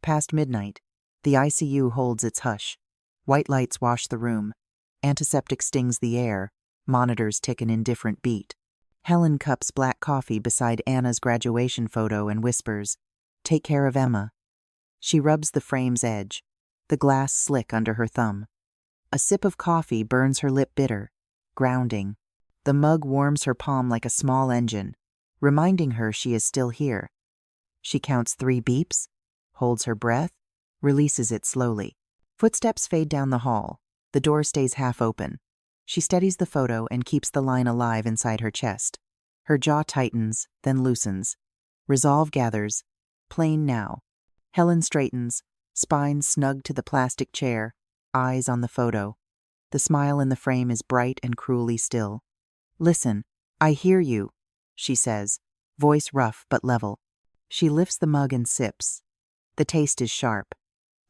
past midnight. The ICU holds its hush. White lights wash the room. Antiseptic stings the air. Monitors tick an indifferent beat. Helen cups black coffee beside Anna's graduation photo and whispers, "Take care of Emma." She rubs the frame's edge, the glass slick under her thumb. A sip of coffee burns her lip bitter, grounding. The mug warms her palm like a small engine, reminding her she is still here. She counts 3 beeps, holds her breath, releases it slowly. Footsteps fade down the hall. The door stays half open. She steadies the photo and keeps the line alive inside her chest. Her jaw tightens, then loosens. Resolve gathers. Plain now. Helen straightens, spine snug to the plastic chair, eyes on the photo. The smile in the frame is bright and cruelly still. "Listen, I hear you," she says, voice rough but level. She lifts the mug and sips. The taste is sharp,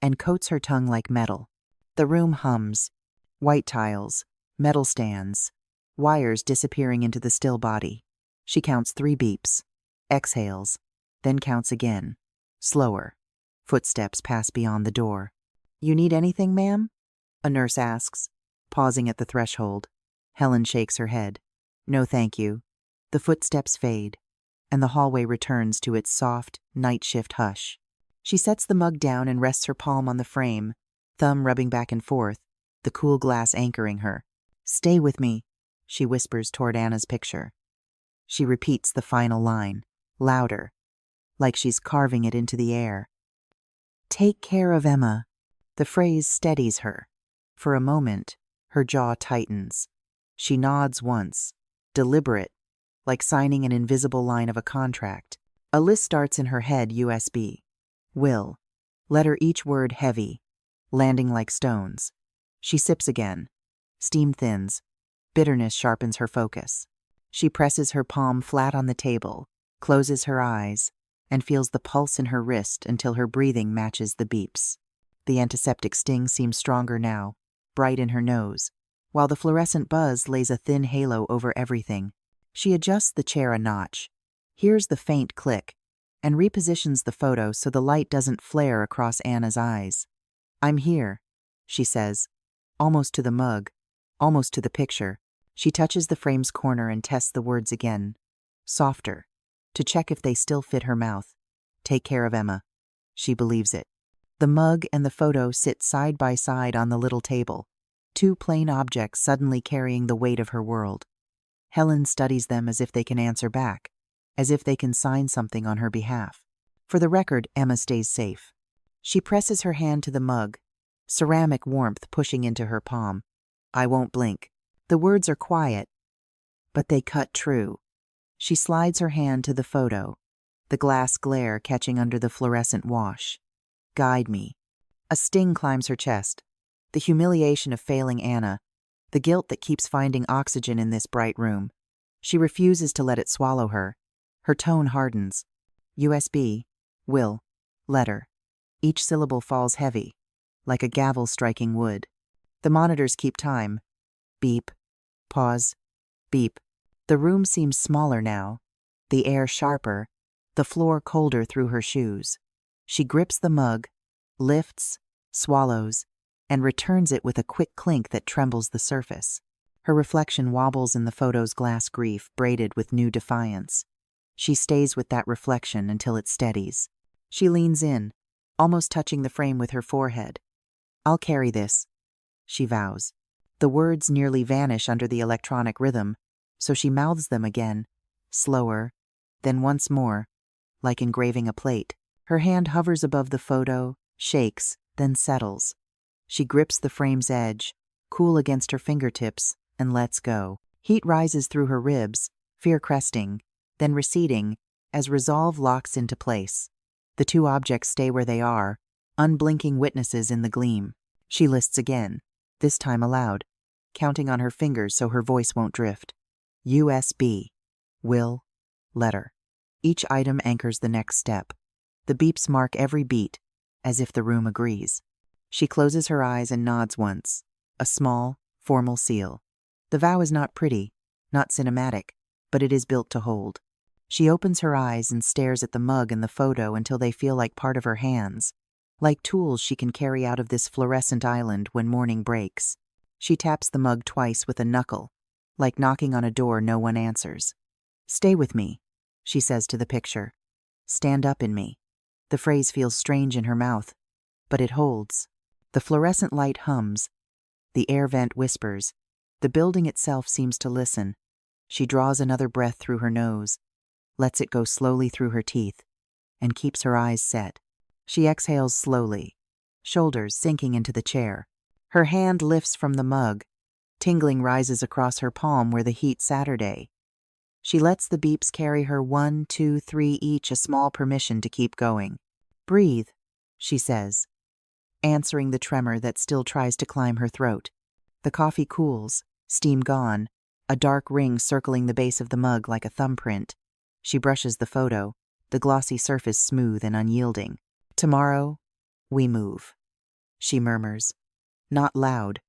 and coats her tongue like metal. The room hums. White tiles, metal stands, wires disappearing into the still body. She counts 3 beeps, exhales, then counts again, slower. Footsteps pass beyond the door. "You need anything, ma'am?" a nurse asks, pausing at the threshold. Helen shakes her head. "No, thank you." The footsteps fade, and the hallway returns to its soft, night shift hush. She sets the mug down and rests her palm on the frame, thumb rubbing back and forth, the cool glass anchoring her. "Stay with me," she whispers toward Anna's picture. She repeats the final line, louder, like she's carving it into the air. "Take care of Emma." The phrase steadies her. For a moment, her jaw tightens. She nods once, deliberate, like signing an invisible line of a contract. A list starts in her head, USB. Will. Letter each word heavy, landing like stones. She sips again. Steam thins. Bitterness sharpens her focus. She presses her palm flat on the table, closes her eyes, and feels the pulse in her wrist until her breathing matches the beeps. The antiseptic sting seems stronger now, bright in her nose, while the fluorescent buzz lays a thin halo over everything. She adjusts the chair a notch, hears the faint click, and repositions the photo so the light doesn't flare across Anna's eyes. "I'm here," she says, almost to the mug, almost to the picture. She touches the frame's corner and tests the words again, softer, to check if they still fit her mouth. "Take care of Emma." She believes it. The mug and the photo sit side by side on the little table, 2 plain objects suddenly carrying the weight of her world. Helen studies them as if they can answer back, as if they can sign something on her behalf. For the record, Emma stays safe. She presses her hand to the mug, ceramic warmth pushing into her palm. "I won't blink." The words are quiet, but they cut true. She slides her hand to the photo, the glass glare catching under the fluorescent wash. "Guide me." A sting climbs her chest. The humiliation of failing Anna, the guilt that keeps finding oxygen in this bright room. She refuses to let it swallow her. Her tone hardens. USB, will, letter. Each syllable falls heavy, like a gavel striking wood. The monitors keep time. Beep, pause, beep. The room seems smaller now, the air sharper, the floor colder through her shoes. She grips the mug, lifts, swallows, and returns it with a quick clink that trembles the surface. Her reflection wobbles in the photo's glass grief, braided with new defiance. She stays with that reflection until it steadies. She leans in, almost touching the frame with her forehead. "I'll carry this," she vows. The words nearly vanish under the electronic rhythm, so she mouths them again, slower, then once more, like engraving a plate. Her hand hovers above the photo, shakes, then settles. She grips the frame's edge, cool against her fingertips, and lets go. Heat rises through her ribs, fear cresting, then receding, as resolve locks into place. The 2 objects stay where they are, unblinking witnesses in the gleam. She lists again, this time aloud, counting on her fingers so her voice won't drift. USB, will, letter. Each item anchors the next step. The beeps mark every beat, as if the room agrees. She closes her eyes and nods once, a small, formal seal. The vow is not pretty, not cinematic, but it is built to hold. She opens her eyes and stares at the mug and the photo until they feel like part of her hands, like tools she can carry out of this fluorescent island when morning breaks. She taps the mug twice with a knuckle, like knocking on a door no one answers. "Stay with me," she says to the picture. "Stand up in me." The phrase feels strange in her mouth, but it holds. The fluorescent light hums. The air vent whispers. The building itself seems to listen. She draws another breath through her nose, lets it go slowly through her teeth, and keeps her eyes set. She exhales slowly, shoulders sinking into the chair. Her hand lifts from the mug. Tingling rises across her palm where the heat Saturday. She lets the beeps carry her 1, 2, 3 each, a small permission to keep going. "Breathe," she says, answering the tremor that still tries to climb her throat. The coffee cools, steam gone, a dark ring circling the base of the mug like a thumbprint. She brushes the photo, the glossy surface smooth and unyielding. "Tomorrow, we move," she murmurs. Not loud,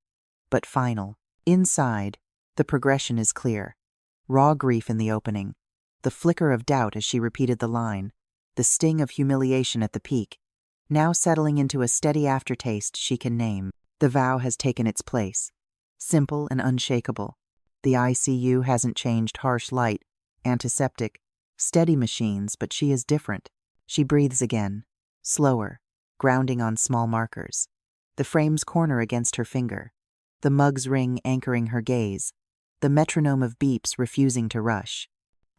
but final. Inside, the progression is clear. Raw grief in the opening, the flicker of doubt as she repeated the line, the sting of humiliation at the peak, now settling into a steady aftertaste she can name. The vow has taken its place, simple and unshakable. The ICU hasn't changed. Harsh light, antiseptic, steady machines, but she is different. She breathes again, slower, grounding on small markers. The frame's corner against her finger, the mug's ring anchoring her gaze, the metronome of beeps refusing to rush.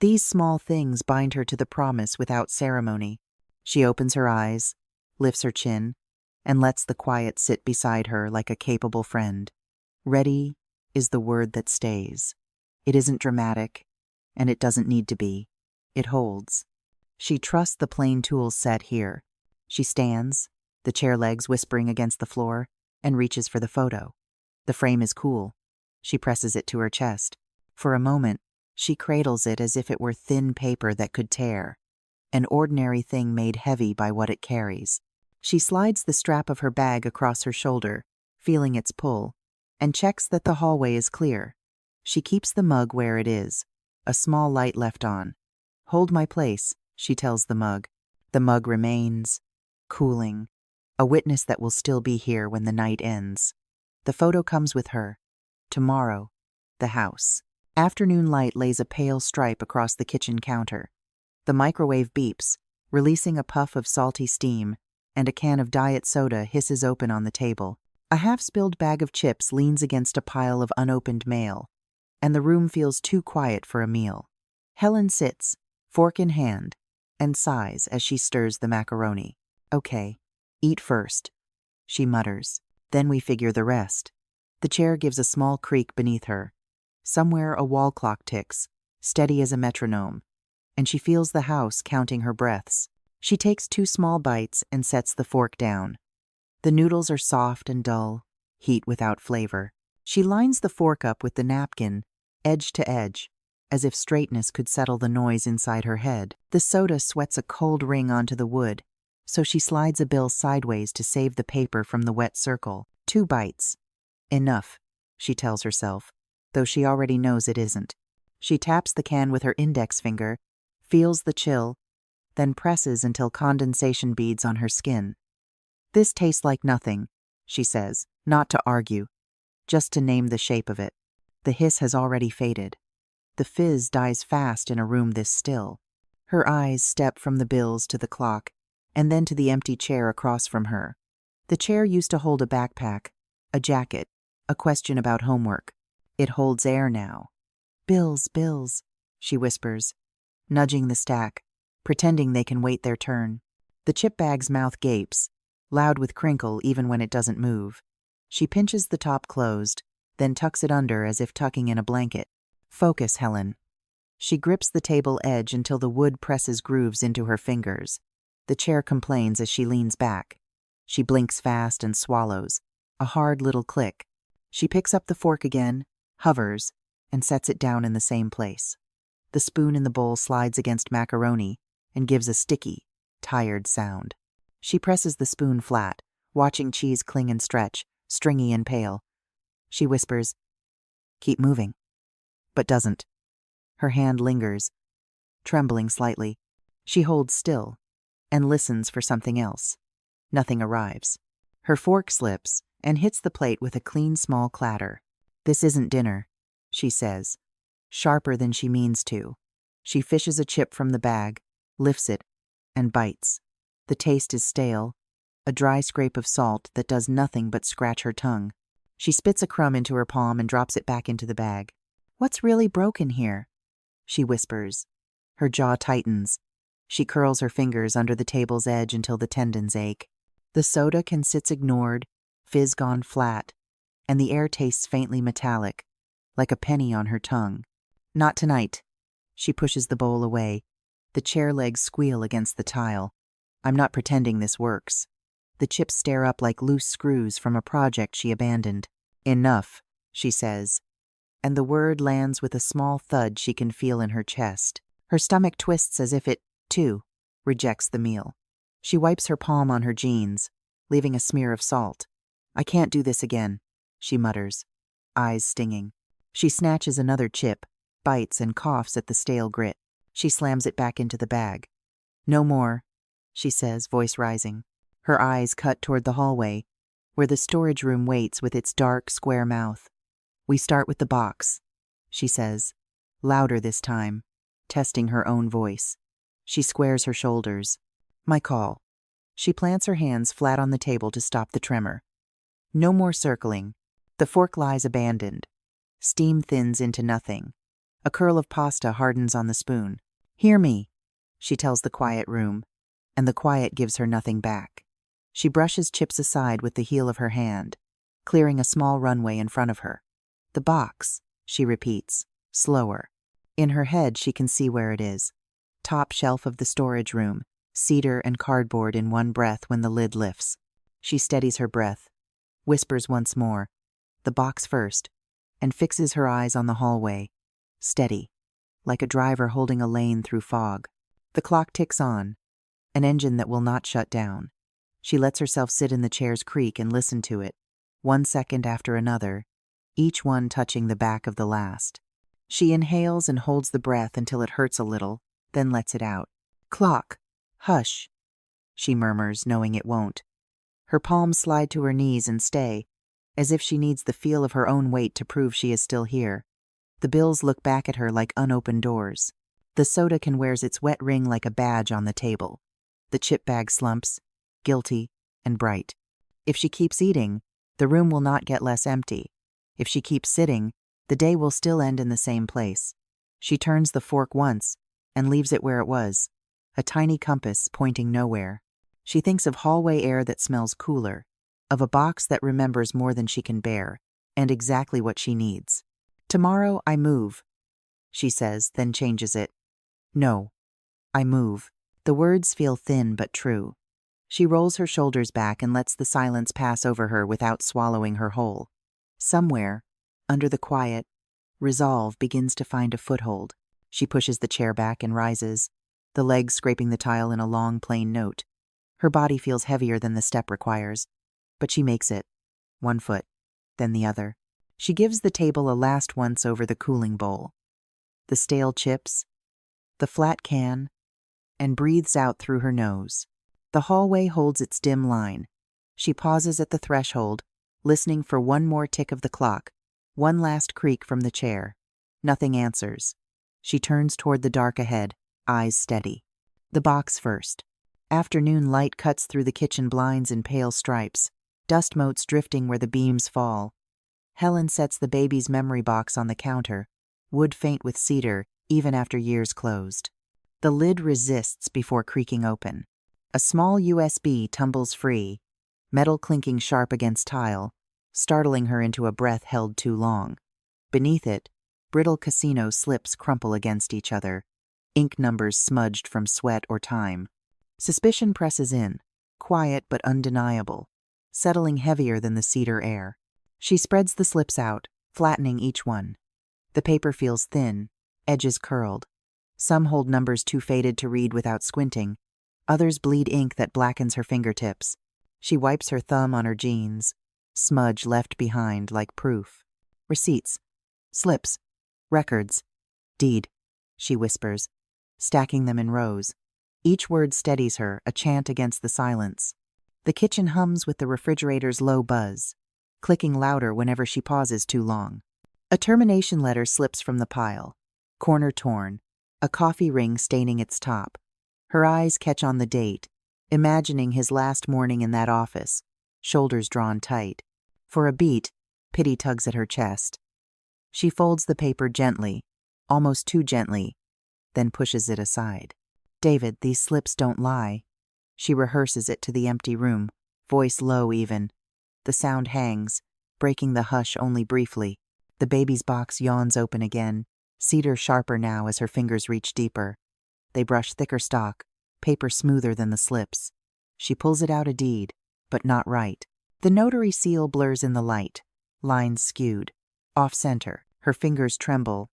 These small things bind her to the promise without ceremony. She opens her eyes, lifts her chin, and lets the quiet sit beside her like a capable friend. Ready is the word that stays. It isn't dramatic, and it doesn't need to be. It holds. She trusts the plain tools set here. She stands, the chair legs whispering against the floor, and reaches for the photo. The frame is cool. She presses it to her chest. For a moment, she cradles it as if it were thin paper that could tear, an ordinary thing made heavy by what it carries. She slides the strap of her bag across her shoulder, feeling its pull, and checks that the hallway is clear. She keeps the mug where it is, a small light left on. "Hold my place," she tells the mug. The mug remains, cooling, a witness that will still be here when the night ends. The photo comes with her. Tomorrow, the house. Afternoon light lays a pale stripe across the kitchen counter. The microwave beeps, releasing a puff of salty steam, and a can of diet soda hisses open on the table. A half-spilled bag of chips leans against a pile of unopened mail, and the room feels too quiet for a meal. Helen sits, fork in hand, and sighs as she stirs the macaroni. "Okay, eat first," she mutters. "Then we figure the rest." The chair gives a small creak beneath her. Somewhere a wall clock ticks, steady as a metronome, and she feels the house counting her breaths. She takes 2 small bites and sets the fork down. The noodles are soft and dull, heat without flavor. She lines the fork up with the napkin, edge to edge, as if straightness could settle the noise inside her head. The soda sweats a cold ring onto the wood, so she slides a bill sideways to save the paper from the wet circle. 2 bites. Enough, she tells herself, though she already knows it isn't. She taps the can with her index finger, feels the chill, then presses until condensation beads on her skin. "This tastes like nothing," she says, not to argue, just to name the shape of it. The hiss has already faded. The fizz dies fast in a room this still. Her eyes step from the bills to the clock, and then to the empty chair across from her. The chair used to hold a backpack, a jacket, a question about homework. It holds air now. "Bills, bills," she whispers, nudging the stack, pretending they can wait their turn. The chip bag's mouth gapes, loud with crinkle even when it doesn't move. She pinches the top closed, then tucks it under as if tucking in a blanket. "Focus, Helen." She grips the table edge until the wood presses grooves into her fingers. The chair complains as she leans back. She blinks fast and swallows, a hard little click. She picks up the fork again, hovers, and sets it down in the same place. The spoon in the bowl slides against macaroni and gives a sticky, tired sound. She presses the spoon flat, watching cheese cling and stretch, stringy and pale. She whispers, "Keep moving," but doesn't. Her hand lingers, trembling slightly. She holds still and listens for something else. Nothing arrives. Her fork slips and hits the plate with a clean small clatter. "This isn't dinner," she says, sharper than she means to. She fishes a chip from the bag, lifts it, and bites. The taste is stale, a dry scrape of salt that does nothing but scratch her tongue. She spits a crumb into her palm and drops it back into the bag. "What's really broken here?" she whispers. Her jaw tightens. She curls her fingers under the table's edge until the tendons ache. The soda can sits ignored, fizz gone flat, and the air tastes faintly metallic, like a penny on her tongue. "Not tonight." She pushes the bowl away. The chair legs squeal against the tile. "I'm not pretending this works." The chips stare up like loose screws from a project she abandoned. "Enough," she says, and the word lands with a small thud she can feel in her chest. Her stomach twists as if it, too, rejects the meal. She wipes her palm on her jeans, leaving a smear of salt. "I can't do this again," she mutters, eyes stinging. She snatches another chip, bites and coughs at the stale grit. She slams it back into the bag. "No more," she says, voice rising. Her eyes cut toward the hallway, where the storage room waits with its dark, square mouth. "We start with the box," she says, louder this time, testing her own voice. She squares her shoulders. "My call." She plants her hands flat on the table to stop the tremor. No more circling. The fork lies abandoned. Steam thins into nothing. A curl of pasta hardens on the spoon. "Hear me," she tells the quiet room, and the quiet gives her nothing back. She brushes chips aside with the heel of her hand, clearing a small runway in front of her. "The box," she repeats, slower. In her head she can see where it is. Top shelf of the storage room, cedar and cardboard in one breath when the lid lifts. She steadies her breath, whispers once more, "The box first," and fixes her eyes on the hallway, steady, like a driver holding a lane through fog. The clock ticks on, an engine that will not shut down. She lets herself sit in the chair's creak and listen to it, 1 second after another, each one touching the back of the last. She inhales and holds the breath until it hurts a little, then lets it out. "Clock, hush," she murmurs, knowing it won't. Her palms slide to her knees and stay, as if she needs the feel of her own weight to prove she is still here. The bills look back at her like unopened doors. The soda can wears its wet ring like a badge on the table. The chip bag slumps, guilty and bright. If she keeps eating, the room will not get less empty. If she keeps sitting, the day will still end in the same place. She turns the fork once and leaves it where it was, a tiny compass pointing nowhere. She thinks of hallway air that smells cooler, of a box that remembers more than she can bear, and exactly what she needs. "Tomorrow I move," she says, then changes it. "No, I move." The words feel thin but true. She rolls her shoulders back and lets the silence pass over her without swallowing her whole. Somewhere, under the quiet, resolve begins to find a foothold. She pushes the chair back and rises, the legs scraping the tile in a long, plain note. Her body feels heavier than the step requires, but she makes it. One foot, then the other. She gives the table a last once over the cooling bowl, the stale chips, the flat can, and breathes out through her nose. The hallway holds its dim line. She pauses at the threshold, listening for one more tick of the clock, one last creak from the chair. Nothing answers. She turns toward the dark ahead, eyes steady. The box first. Afternoon light cuts through the kitchen blinds in pale stripes, dust motes drifting where the beams fall. Helen sets the baby's memory box on the counter, wood faint with cedar, even after years closed. The lid resists before creaking open. A small USB tumbles free, metal clinking sharp against tile, startling her into a breath held too long. Beneath it, brittle casino slips crumple against each other, ink numbers smudged from sweat or time. Suspicion presses in, quiet but undeniable, settling heavier than the cedar air. She spreads the slips out, flattening each one. The paper feels thin, edges curled. Some hold numbers too faded to read without squinting. Others bleed ink that blackens her fingertips. She wipes her thumb on her jeans, smudge left behind like proof. Receipts, slips, records, deed, she whispers, stacking them in rows. Each word steadies her, a chant against the silence. The kitchen hums with the refrigerator's low buzz, clicking louder whenever she pauses too long. A termination letter slips from the pile, corner torn, a coffee ring staining its top. Her eyes catch on the date, imagining his last morning in that office, shoulders drawn tight. For a beat, pity tugs at her chest. She folds the paper gently, almost too gently, then pushes it aside. David, these slips don't lie. She rehearses it to the empty room, voice low even. The sound hangs, breaking the hush only briefly. The baby's box yawns open again, cedar sharper now as her fingers reach deeper. They brush thicker stock, paper smoother than the slips. She pulls it out a deed, but not right. The notary seal blurs in the light, lines skewed. Off-center, her fingers tremble,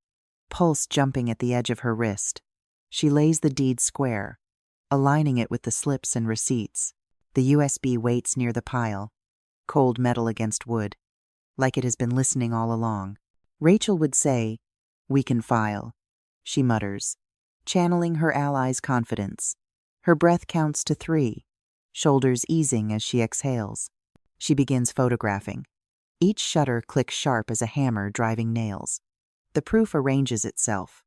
pulse jumping at the edge of her wrist. She lays the deed square, aligning it with the slips and receipts. The USB waits near the pile, cold metal against wood, like it has been listening all along. Rachel would say, "We can file," she mutters, channeling her ally's confidence. Her breath counts to 3, shoulders easing as she exhales. She begins photographing. Each shutter clicks sharp as a hammer driving nails. The proof arranges itself,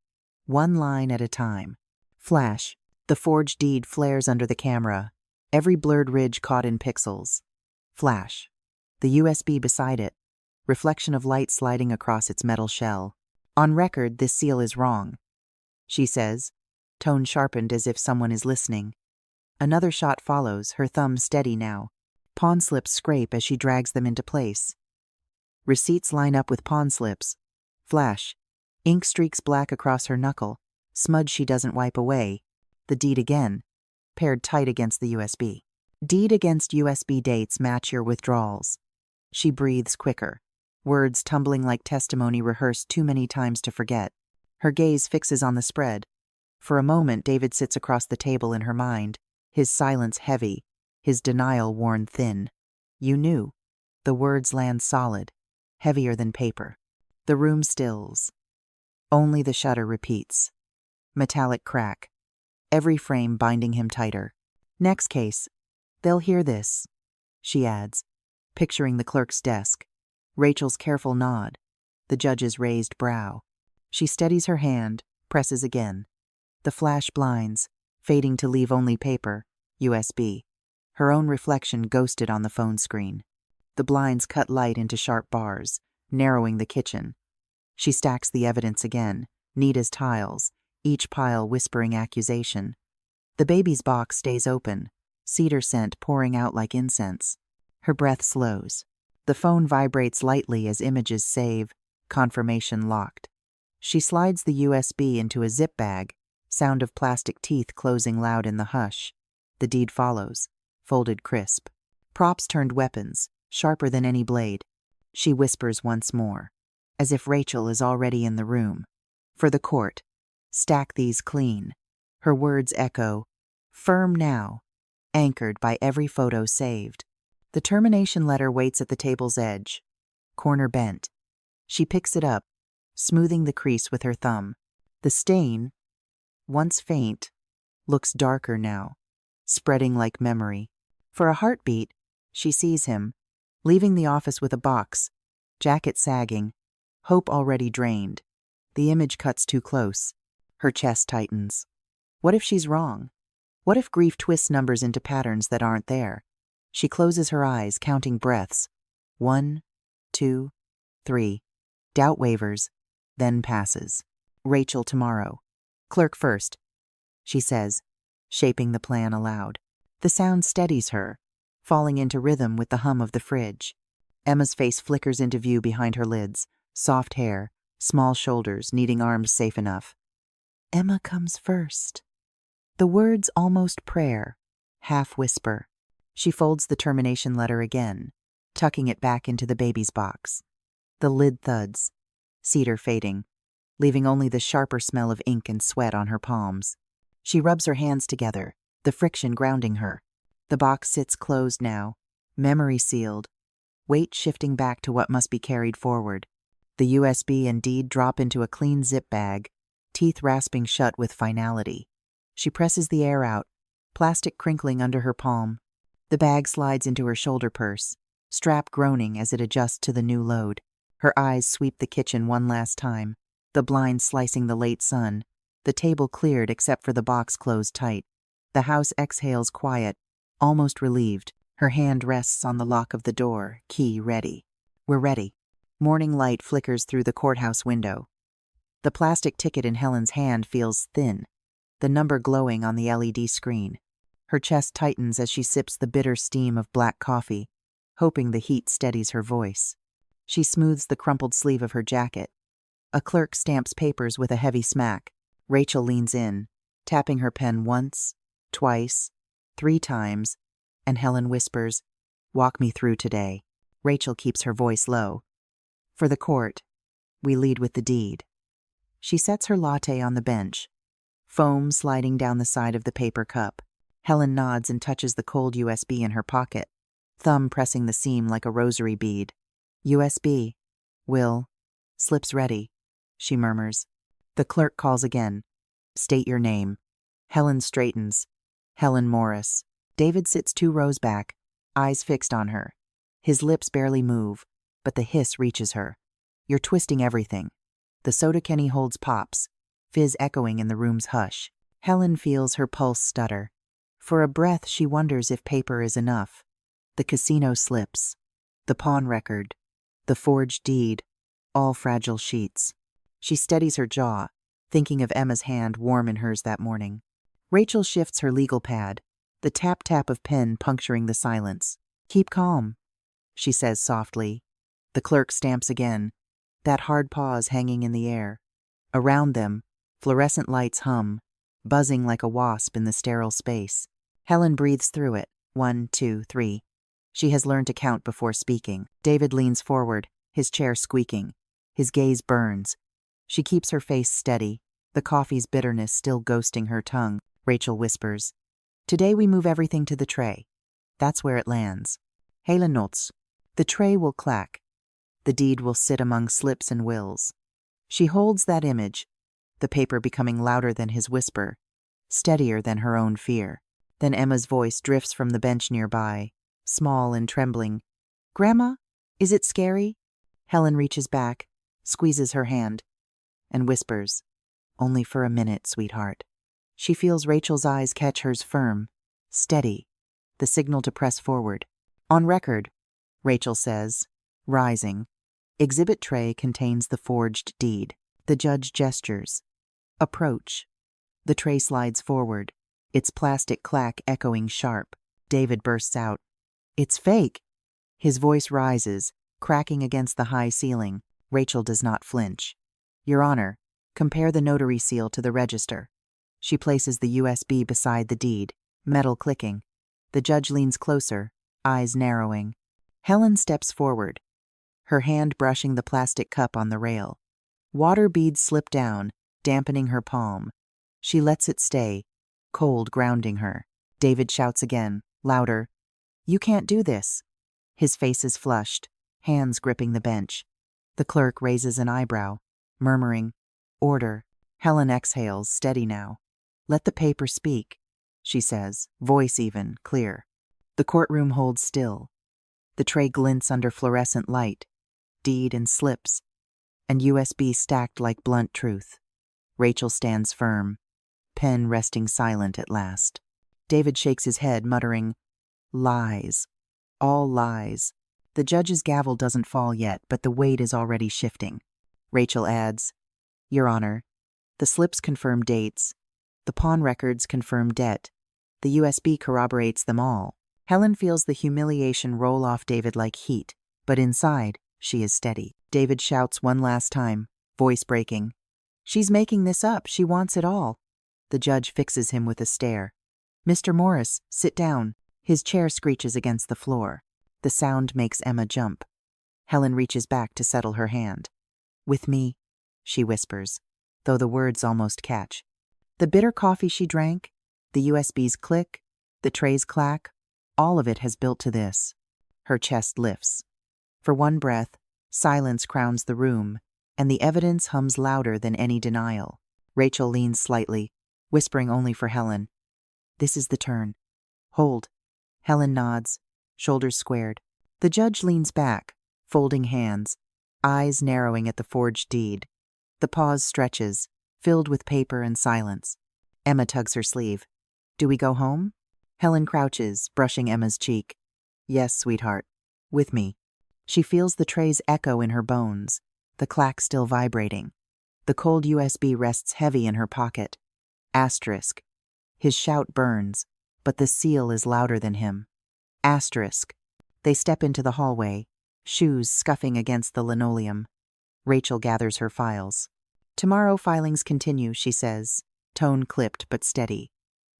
one line at a time. Flash. The forged deed flares under the camera, every blurred ridge caught in pixels. Flash. The USB beside it, reflection of light sliding across its metal shell. On record, this seal is wrong, she says, tone sharpened as if someone is listening. Another shot follows, her thumb steady now. Pawn slips scrape as she drags them into place. Receipts line up with pawn slips. Flash. Ink streaks black across her knuckle, smudge she doesn't wipe away. The deed again, paired tight against the USB. Deed against USB dates match your withdrawals. She breathes quicker, words tumbling like testimony rehearsed too many times to forget. Her gaze fixes on the spread. For a moment, David sits across the table in her mind, his silence heavy, his denial worn thin. "You knew." The words land solid, heavier than paper. The room stills. Only the shutter repeats. Metallic crack, every frame binding him tighter. "Next case. They'll hear this," she adds, picturing the clerk's desk. Rachel's careful nod, the judge's raised brow. She steadies her hand, presses again. The flash blinds, fading to leave only paper, USB. Her own reflection ghosted on the phone screen. The blinds cut light into sharp bars, narrowing the kitchen. She stacks the evidence again, neat as tiles, each pile whispering accusation. The baby's box stays open, cedar scent pouring out like incense. Her breath slows. The phone vibrates lightly as images save, confirmation locked. She slides the USB into a zip bag, sound of plastic teeth closing loud in the hush. The deed follows, folded crisp. Props turned weapons, sharper than any blade. She whispers once more, as if Rachel is already in the room. For the court, stack these clean. Her words echo, firm now, anchored by every photo saved. The termination letter waits at the table's edge, corner bent. She picks it up, smoothing the crease with her thumb. The stain, once faint, looks darker now, spreading like memory. For a heartbeat, she sees him, leaving the office with a box, jacket sagging, hope already drained. The image cuts too close. Her chest tightens. What if she's wrong? What if grief twists numbers into patterns that aren't there? She closes her eyes, counting breaths. 1, 2, 3. Doubt wavers, then passes. Rachel tomorrow. Clerk first, she says, shaping the plan aloud. The sound steadies her, falling into rhythm with the hum of the fridge. Emma's face flickers into view behind her lids, soft hair, small shoulders needing arms safe enough. Emma comes first. The words almost prayer, half whisper. She folds the termination letter again, tucking it back into the baby's box. The lid thuds, cedar fading, leaving only the sharper smell of ink and sweat on her palms. She rubs her hands together, the friction grounding her. The box sits closed now, memory sealed, weight shifting back to what must be carried forward. The USB and deed drop into a clean zip bag, teeth rasping shut with finality. She presses the air out, plastic crinkling under her palm. The bag slides into her shoulder purse, strap groaning as it adjusts to the new load. Her eyes sweep the kitchen one last time, the blinds slicing the late sun, the table cleared except for the box closed tight. The house exhales quiet, almost relieved. Her hand rests on the lock of the door, key ready. We're ready. Morning light flickers through the courthouse window. The plastic ticket in Helen's hand feels thin, the number glowing on the LED screen. Her chest tightens as she sips the bitter steam of black coffee, hoping the heat steadies her voice. She smooths the crumpled sleeve of her jacket. A clerk stamps papers with a heavy smack. Rachel leans in, tapping her pen once, twice, 3 times, and Helen whispers, "Walk me through today." Rachel keeps her voice low. For the court, we lead with the deed. She sets her latte on the bench, foam sliding down the side of the paper cup. Helen nods and touches the cold USB in her pocket, thumb pressing the seam like a rosary bead. USB. Will. Slips ready, she murmurs. The clerk calls again. State your name. Helen straightens. Helen Morris. David sits 2 rows back, eyes fixed on her. His lips barely move, but the hiss reaches her. You're twisting everything. The soda can he holds pops, fizz echoing in the room's hush. Helen feels her pulse stutter. For a breath, she wonders if paper is enough. The casino slips, the pawn record, the forged deed, all fragile sheets. She steadies her jaw, thinking of Emma's hand warm in hers that morning. Rachel shifts her legal pad, the tap-tap of pen puncturing the silence. Keep calm, she says softly. The clerk stamps again, that hard pause hanging in the air. Around them, fluorescent lights hum, buzzing like a wasp in the sterile space. Helen breathes through it. 1, 2, 3. She has learned to count before speaking. David leans forward, his chair squeaking. His gaze burns. She keeps her face steady, the coffee's bitterness still ghosting her tongue. Rachel whispers, "Today we move everything to the tray. That's where it lands. Hele notes. The tray will clack. The deed will sit among slips and wills." She holds that image, the paper becoming louder than his whisper, steadier than her own fear. Then Emma's voice drifts from the bench nearby, small and trembling. "Grandma, is it scary?" Helen reaches back, squeezes her hand, and whispers, "Only for a minute, sweetheart." She feels Rachel's eyes catch hers firm, steady, the signal to press forward. "On record," Rachel says, rising. Exhibit tray contains the forged deed. The judge gestures. "Approach." The tray slides forward, its plastic clack echoing sharp. David bursts out, "It's fake!" His voice rises, cracking against the high ceiling. Rachel does not flinch. "Your Honor, compare the notary seal to the register." She places the USB beside the deed, metal clicking. The judge leans closer, eyes narrowing. Helen steps forward, her hand brushing the plastic cup on the rail. Water beads slip down, dampening her palm. She lets it stay, cold grounding her. David shouts again, louder, "You can't do this." His face is flushed, hands gripping the bench. The clerk raises an eyebrow, murmuring, "Order." Helen exhales, steady now. "Let the paper speak," she says, voice even, clear. The courtroom holds still. The tray glints under fluorescent light, deed and slips, and USB stacked like blunt truth. Rachel stands firm, pen resting silent at last. David shakes his head, muttering, "Lies. All lies." The judge's gavel doesn't fall yet, but the weight is already shifting. Rachel adds, "Your Honor, the slips confirm dates. The pawn records confirm debt. The USB corroborates them all." Helen feels the humiliation roll off David like heat, but inside, she is steady. David shouts one last time, voice breaking, "She's making this up. She wants it all." The judge fixes him with a stare. "Mr. Morris, sit down." His chair screeches against the floor. The sound makes Emma jump. Helen reaches back to settle her hand. "With me," she whispers, though the words almost catch. The bitter coffee she drank, the USB's click, the tray's clack, all of it has built to this. Her chest lifts. For one breath, silence crowns the room, and the evidence hums louder than any denial. Rachel leans slightly, whispering only for Helen. "This is the turn. Hold." Helen nods, shoulders squared. The judge leans back, folding hands, eyes narrowing at the forged deed. The pause stretches, filled with paper and silence. Emma tugs her sleeve. Do we go home? Helen crouches, brushing Emma's cheek. Yes, sweetheart. With me. She feels the tray's echo in her bones, the clack still vibrating. The cold USB rests heavy in her pocket. Asterisk. His shout burns, but the seal is louder than him. Asterisk. They step into the hallway, shoes scuffing against the linoleum. Rachel gathers her files. Tomorrow filings continue, she says, tone clipped but steady.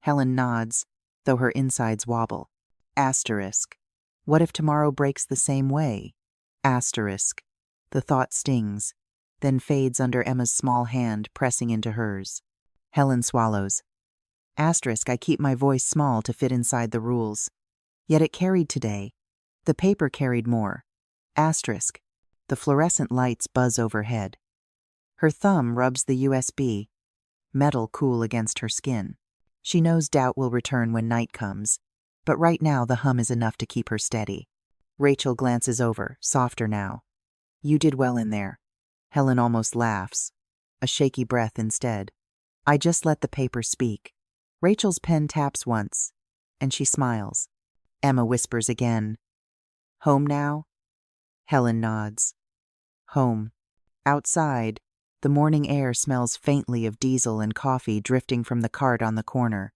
Helen nods, though her insides wobble. Asterisk. What if tomorrow breaks the same way? Asterisk. The thought stings, then fades under Emma's small hand pressing into hers. Helen swallows. Asterisk, I keep my voice small to fit inside the rules. Yet it carried today. The paper carried more. Asterisk. The fluorescent lights buzz overhead. Her thumb rubs the USB, metal cool against her skin. She knows doubt will return when night comes, but right now the hum is enough to keep her steady. Rachel glances over, softer now. You did well in there. Helen almost laughs. A shaky breath instead. I just let the paper speak. Rachel's pen taps once, and she smiles. Emma whispers again. Home now? Helen nods. Home. Outside, the morning air smells faintly of diesel and coffee drifting from the cart on the corner.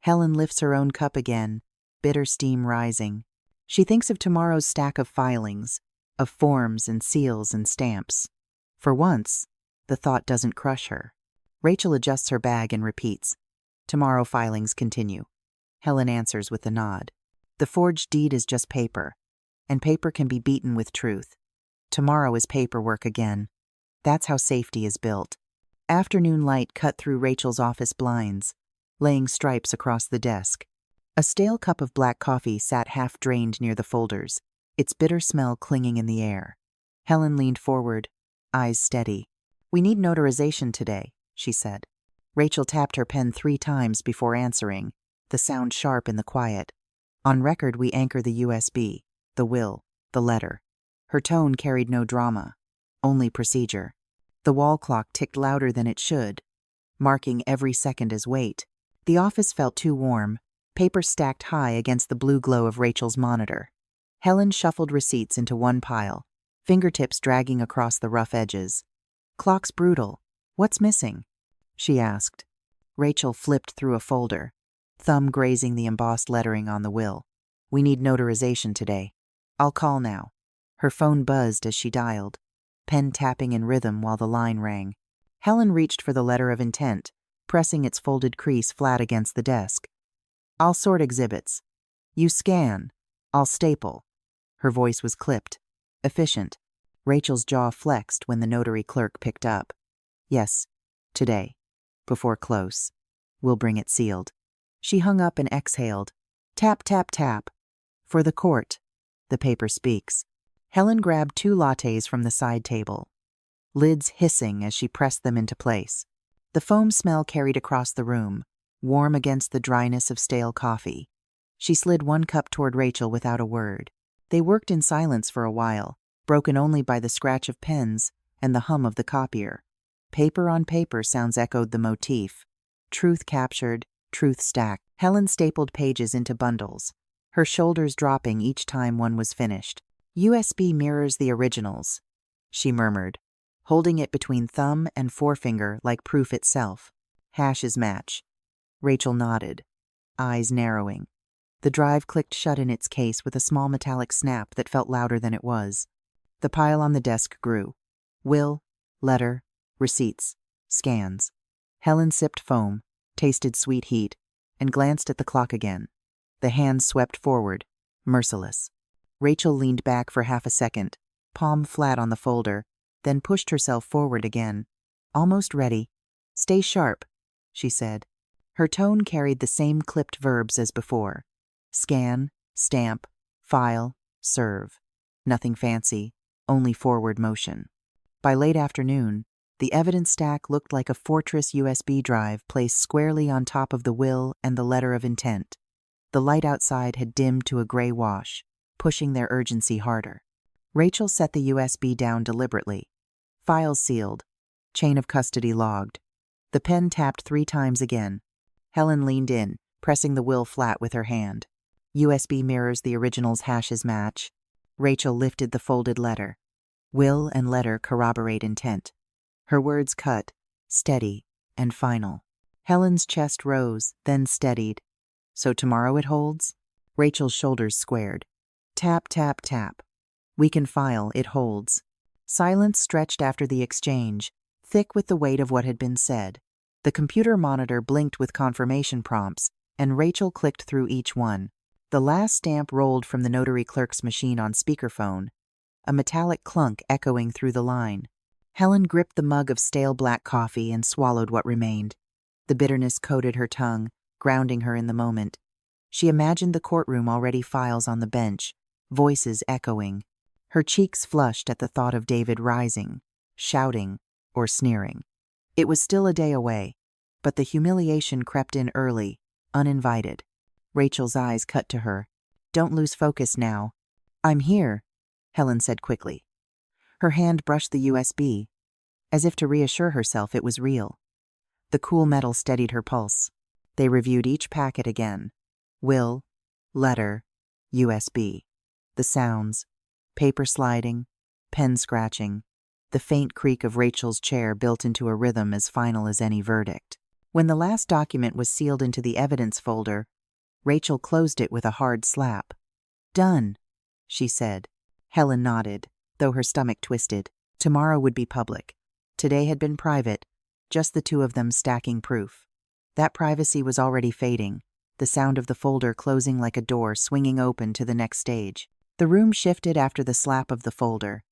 Helen lifts her own cup again, bitter steam rising. She thinks of tomorrow's stack of filings, of forms and seals and stamps. For once, the thought doesn't crush her. Rachel adjusts her bag and repeats. Tomorrow filings continue. Helen answers with a nod. The forged deed is just paper, and paper can be beaten with truth. Tomorrow is paperwork again. That's how safety is built. Afternoon light cut through Rachel's office blinds, laying stripes across the desk. A stale cup of black coffee sat half-drained near the folders, its bitter smell clinging in the air. Helen leaned forward, eyes steady. We need notarization today, she said. Rachel tapped her pen 3 times before answering, the sound sharp in the quiet. On record we anchor the USB, the will, the letter. Her tone carried no drama, only procedure. The wall clock ticked louder than it should, marking every second as wait. The office felt too warm, paper stacked high against the blue glow of Rachel's monitor. Helen shuffled receipts into one pile, fingertips dragging across the rough edges. Clock's brutal. What's missing? She asked. Rachel flipped through a folder, thumb grazing the embossed lettering on the will. We need notarization today. I'll call now. Her phone buzzed as she dialed, pen tapping in rhythm while the line rang. Helen reached for the letter of intent, pressing its folded crease flat against the desk. I'll sort exhibits. You scan. I'll staple. Her voice was clipped, efficient. Rachel's jaw flexed when the notary clerk picked up. Yes, today. Before close. We'll bring it sealed. She hung up and exhaled. Tap, tap, tap. For the court. The paper speaks. Helen grabbed 2 lattes from the side table, lids hissing as she pressed them into place. The foam smell carried across the room, warm against the dryness of stale coffee. She slid 1 cup toward Rachel without a word. They worked in silence for a while, broken only by the scratch of pens and the hum of the copier. Paper on paper sounds echoed the motif. Truth captured, truth stacked. Helen stapled pages into bundles, her shoulders dropping each time one was finished. USB mirrors the originals, she murmured, holding it between thumb and forefinger like proof itself. Hashes match. Rachel nodded, eyes narrowing. The drive clicked shut in its case with a small metallic snap that felt louder than it was. The pile on the desk grew. Will, letter, receipts, scans. Helen sipped foam, tasted sweet heat, and glanced at the clock again. The hands swept forward, merciless. Rachel leaned back for half a second, palm flat on the folder, then pushed herself forward again. Almost ready. Stay sharp, she said. Her tone carried the same clipped verbs as before. Scan, stamp, file, serve. Nothing fancy, only forward motion. By late afternoon, the evidence stack looked like a fortress USB drive placed squarely on top of the will and the letter of intent. The light outside had dimmed to a gray wash, pushing their urgency harder. Rachel set the USB down deliberately. Files sealed. Chain of custody logged. The pen tapped 3 times again. Helen leaned in, pressing the will flat with her hand. USB mirrors the original's hashes match. Rachel lifted the folded letter. Will and letter corroborate intent. Her words cut, steady, and final. Helen's chest rose, then steadied. So tomorrow it holds? Rachel's shoulders squared. Tap, tap, tap. We can file, it holds. Silence stretched after the exchange, thick with the weight of what had been said. The computer monitor blinked with confirmation prompts, and Rachel clicked through each one. The last stamp rolled from the notary clerk's machine on speakerphone, a metallic clunk echoing through the line. Helen gripped the mug of stale black coffee and swallowed what remained. The bitterness coated her tongue, grounding her in the moment. She imagined the courtroom already, files on the bench, voices echoing. Her cheeks flushed at the thought of David rising, shouting, or sneering. It was still a day away, but the humiliation crept in early, uninvited. Rachel's eyes cut to her. Don't lose focus now. I'm here, Helen said quickly. Her hand brushed the USB, as if to reassure herself it was real. The cool metal steadied her pulse. They reviewed each packet again. Will, letter, USB. The sounds. Paper sliding, pen scratching. The faint creak of Rachel's chair built into a rhythm as final as any verdict. When the last document was sealed into the evidence folder, Rachel closed it with a hard slap. Done, she said. Helen nodded, though her stomach twisted. Tomorrow would be public. Today had been private, just the two of them stacking proof. That privacy was already fading, the sound of the folder closing like a door swinging open to the next stage. The room shifted after the slap of the folder.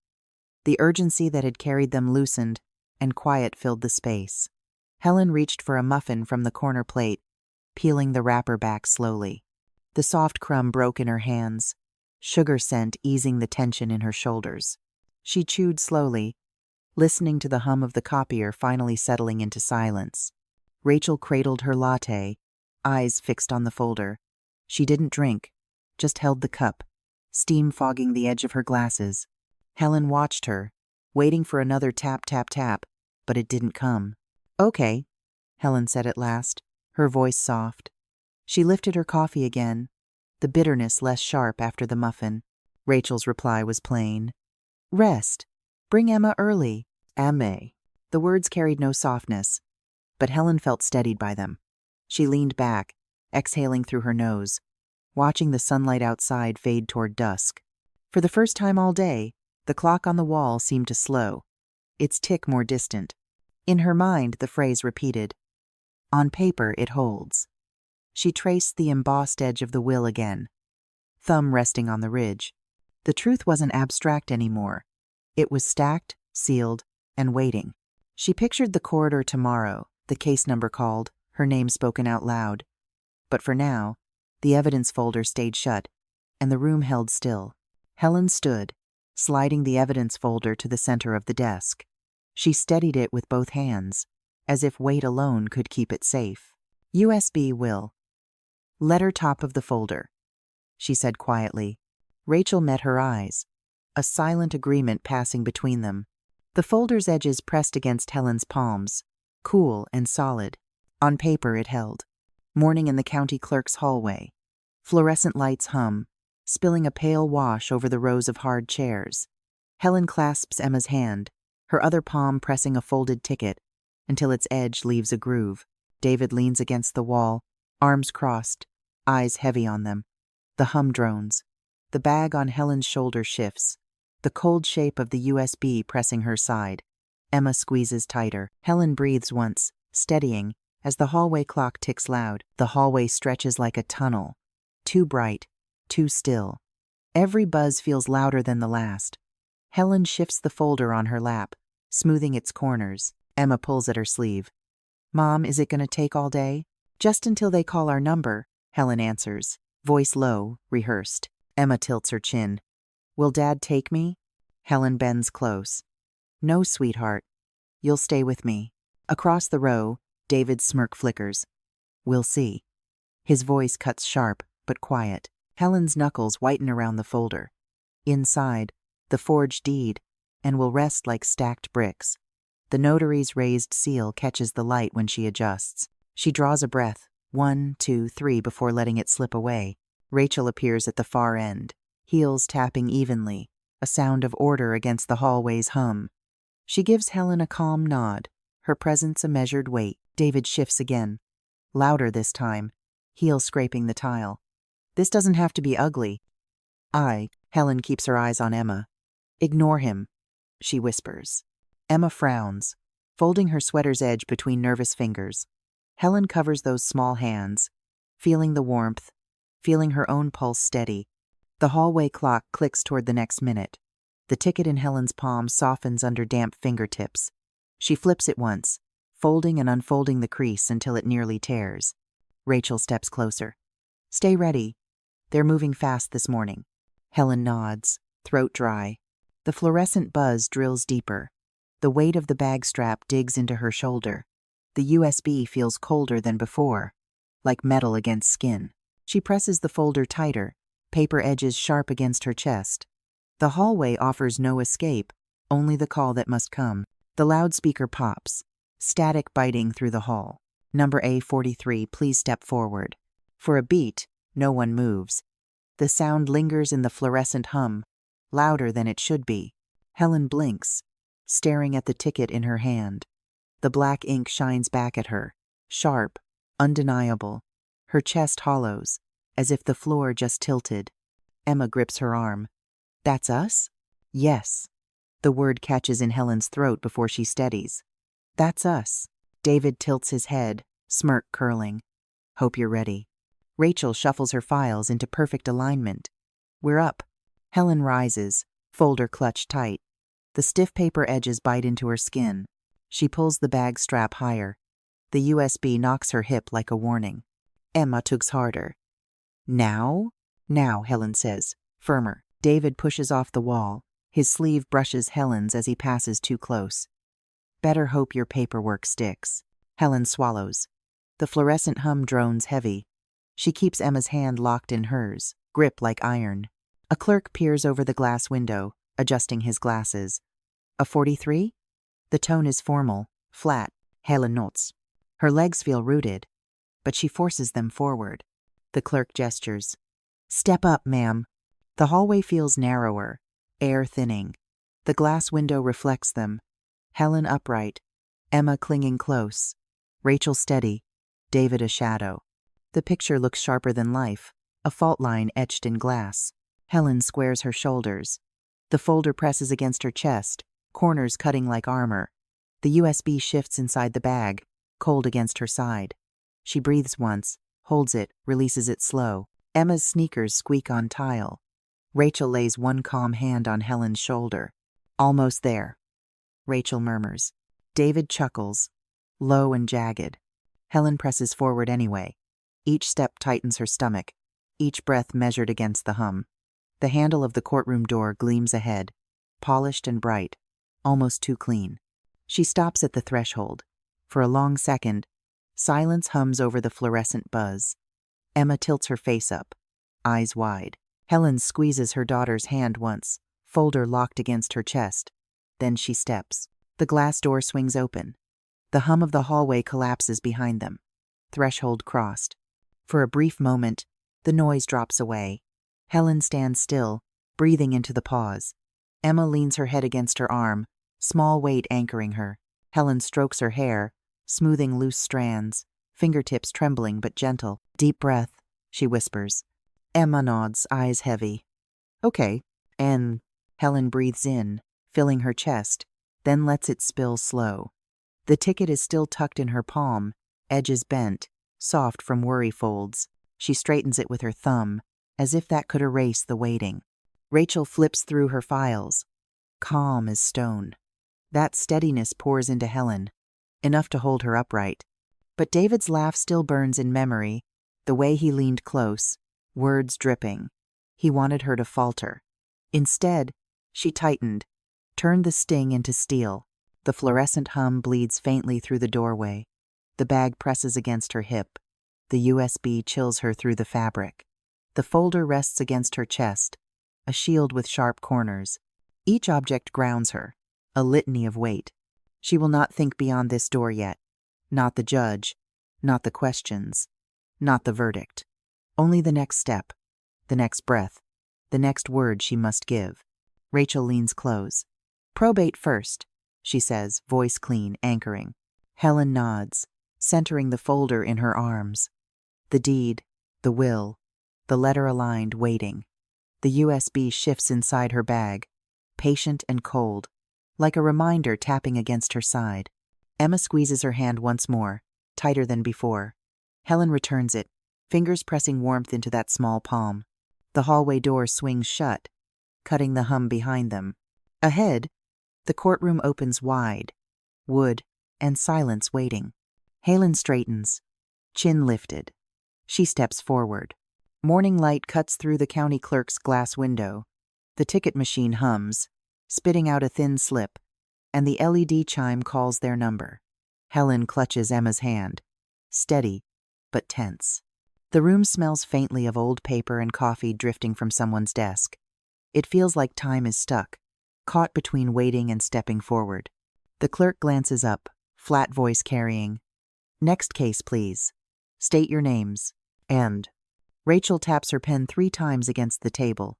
The urgency that had carried them loosened, and quiet filled the space. Helen reached for a muffin from the corner plate, peeling the wrapper back slowly. The soft crumb broke in her hands, sugar scent easing the tension in her shoulders. She chewed slowly, listening to the hum of the copier finally settling into silence. Rachel cradled her latte, eyes fixed on the folder. She didn't drink, just held the cup, steam fogging the edge of her glasses. Helen watched her, waiting for another tap, tap, tap, but it didn't come. Okay, Helen said at last, her voice soft. She lifted her coffee again, the bitterness less sharp after the muffin. Rachel's reply was plain. Rest. Bring Emma early. Emma. The words carried no softness, but Helen felt steadied by them. She leaned back, exhaling through her nose, watching the sunlight outside fade toward dusk. For the first time all day, the clock on the wall seemed to slow, its tick more distant. In her mind, the phrase repeated. On paper, it holds. She traced the embossed edge of the will again, thumb resting on the ridge. The truth wasn't abstract anymore. It was stacked, sealed, and waiting. She pictured the corridor tomorrow, the case number called, her name spoken out loud. But for now, the evidence folder stayed shut, and the room held still. Helen stood, sliding the evidence folder to the center of the desk. She steadied it with both hands, as if weight alone could keep it safe. USB will. Letter top of the folder, she said quietly. Rachel met her eyes, a silent agreement passing between them. The folder's edges pressed against Helen's palms, cool and solid. On paper it held. Morning in the county clerk's hallway. Fluorescent lights hum, spilling a pale wash over the rows of hard chairs. Helen clasps Emma's hand, her other palm pressing a folded ticket, until its edge leaves a groove. David leans against the wall, arms crossed, eyes heavy on them. The hum drones. The bag on Helen's shoulder shifts, the cold shape of the USB pressing her side. Emma squeezes tighter. Helen breathes once, steadying, as the hallway clock ticks loud. The hallway stretches like a tunnel, too bright, too still. Every buzz feels louder than the last. Helen shifts the folder on her lap, smoothing its corners. Emma pulls at her sleeve. Mom, is it going to take all day? Just until they call our number, Helen answers, voice low, rehearsed. Emma tilts her chin. Will Dad take me? Helen bends close. No, sweetheart. You'll stay with me. Across the row, David's smirk flickers. We'll see. His voice cuts sharp, but quiet. Helen's knuckles whiten around the folder. Inside, the forged deed, and will rest like stacked bricks. The notary's raised seal catches the light when she adjusts. She draws a breath, 1, 2, 3, before letting it slip away. Rachel appears at the far end, heels tapping evenly, a sound of order against the hallway's hum. She gives Helen a calm nod, her presence a measured weight. David shifts again, louder this time, heel scraping the tile. This doesn't have to be ugly. Helen keeps her eyes on Emma. Ignore him, she whispers. Emma frowns, folding her sweater's edge between nervous fingers. Helen covers those small hands, feeling the warmth, feeling her own pulse steady. The hallway clock clicks toward the next minute. The ticket in Helen's palm softens under damp fingertips. She flips it once, folding and unfolding the crease until it nearly tears. Rachel steps closer. Stay ready. They're moving fast this morning. Helen nods, throat dry. The fluorescent buzz drills deeper. The weight of the bag strap digs into her shoulder. The USB feels colder than before, like metal against skin. She presses the folder tighter, paper edges sharp against her chest. The hallway offers no escape, only the call that must come. The loudspeaker pops, static biting through the hall. Number A43, please step forward. For a beat, no one moves. The sound lingers in the fluorescent hum, louder than it should be. Helen blinks, staring at the ticket in her hand. The black ink shines back at her, sharp, undeniable. Her chest hollows, as if the floor just tilted. Emma grips her arm. That's us? Yes. The word catches in Helen's throat before she steadies. That's us. David tilts his head, smirk curling. Hope you're ready. Rachel shuffles her files into perfect alignment. We're up. Helen rises, folder clutched tight. The stiff paper edges bite into her skin. She pulls the bag strap higher. The USB knocks her hip like a warning. Emma tugs harder. Now? Now, Helen says, firmer. David pushes off the wall. His sleeve brushes Helen's as he passes too close. Better hope your paperwork sticks. Helen swallows. The fluorescent hum drones heavy. She keeps Emma's hand locked in hers, grip like iron. A clerk peers over the glass window, adjusting his glasses. A 43? The tone is formal, flat. Helen nods. Her legs feel rooted, but she forces them forward. The clerk gestures. Step up, ma'am. The hallway feels narrower, air thinning. The glass window reflects them. Helen upright, Emma clinging close, Rachel steady, David a shadow. The picture looks sharper than life, a fault line etched in glass. Helen squares her shoulders. The folder presses against her chest, corners cutting like armor. The USB shifts inside the bag, cold against her side. She breathes once, holds it, releases it slow. Emma's sneakers squeak on tile. Rachel lays one calm hand on Helen's shoulder. Almost there. Rachel murmurs. David chuckles, low and jagged. Helen presses forward anyway. Each step tightens her stomach, each breath measured against the hum. The handle of the courtroom door gleams ahead, polished and bright, almost too clean. She stops at the threshold. For a long second, silence hums over the fluorescent buzz. Emma tilts her face up, eyes wide. Helen squeezes her daughter's hand once, folder locked against her chest. Then she steps. The glass door swings open. The hum of the hallway collapses behind them. Threshold crossed. For a brief moment, the noise drops away. Helen stands still, breathing into the pause. Emma leans her head against her arm, small weight anchoring her. Helen strokes her hair, smoothing loose strands, fingertips trembling but gentle. Deep breath, she whispers. Emma nods, eyes heavy. Okay. And Helen breathes in, filling her chest, then lets it spill slow. The ticket is still tucked in her palm, edges bent, soft from worry folds. She straightens it with her thumb, as if that could erase the waiting. Rachel flips through her files, calm as stone. That steadiness pours into Helen, enough to hold her upright. But David's laugh still burns in memory, the way he leaned close, words dripping. He wanted her to falter. Instead, she tightened, turned the sting into steel. The fluorescent hum bleeds faintly through the doorway. The bag presses against her hip. The USB chills her through the fabric. The folder rests against her chest, a shield with sharp corners. Each object grounds her, a litany of weight. She will not think beyond this door yet. Not the judge, not the questions, not the verdict. Only the next step, the next breath, the next word she must give. Rachel leans close. "Probate first," she says, voice clean, anchoring. Helen nods, centering the folder in her arms. The deed, the will, the letter aligned, waiting. The USB shifts inside her bag, patient and cold, like a reminder tapping against her side. Emma squeezes her hand once more, tighter than before. Helen returns it, fingers pressing warmth into that small palm. The hallway door swings shut, cutting the hum behind them. Ahead, the courtroom opens wide, wood and silence waiting. Helen straightens, chin lifted. She steps forward. Morning light cuts through the county clerk's glass window. The ticket machine hums, spitting out a thin slip, and the LED chime calls their number. Helen clutches Emma's hand, steady but tense. The room smells faintly of old paper and coffee drifting from someone's desk. It feels like time is stuck, caught between waiting and stepping forward. The clerk glances up, flat voice carrying, "Next case, please. State your names." And Rachel taps her pen 3 times against the table.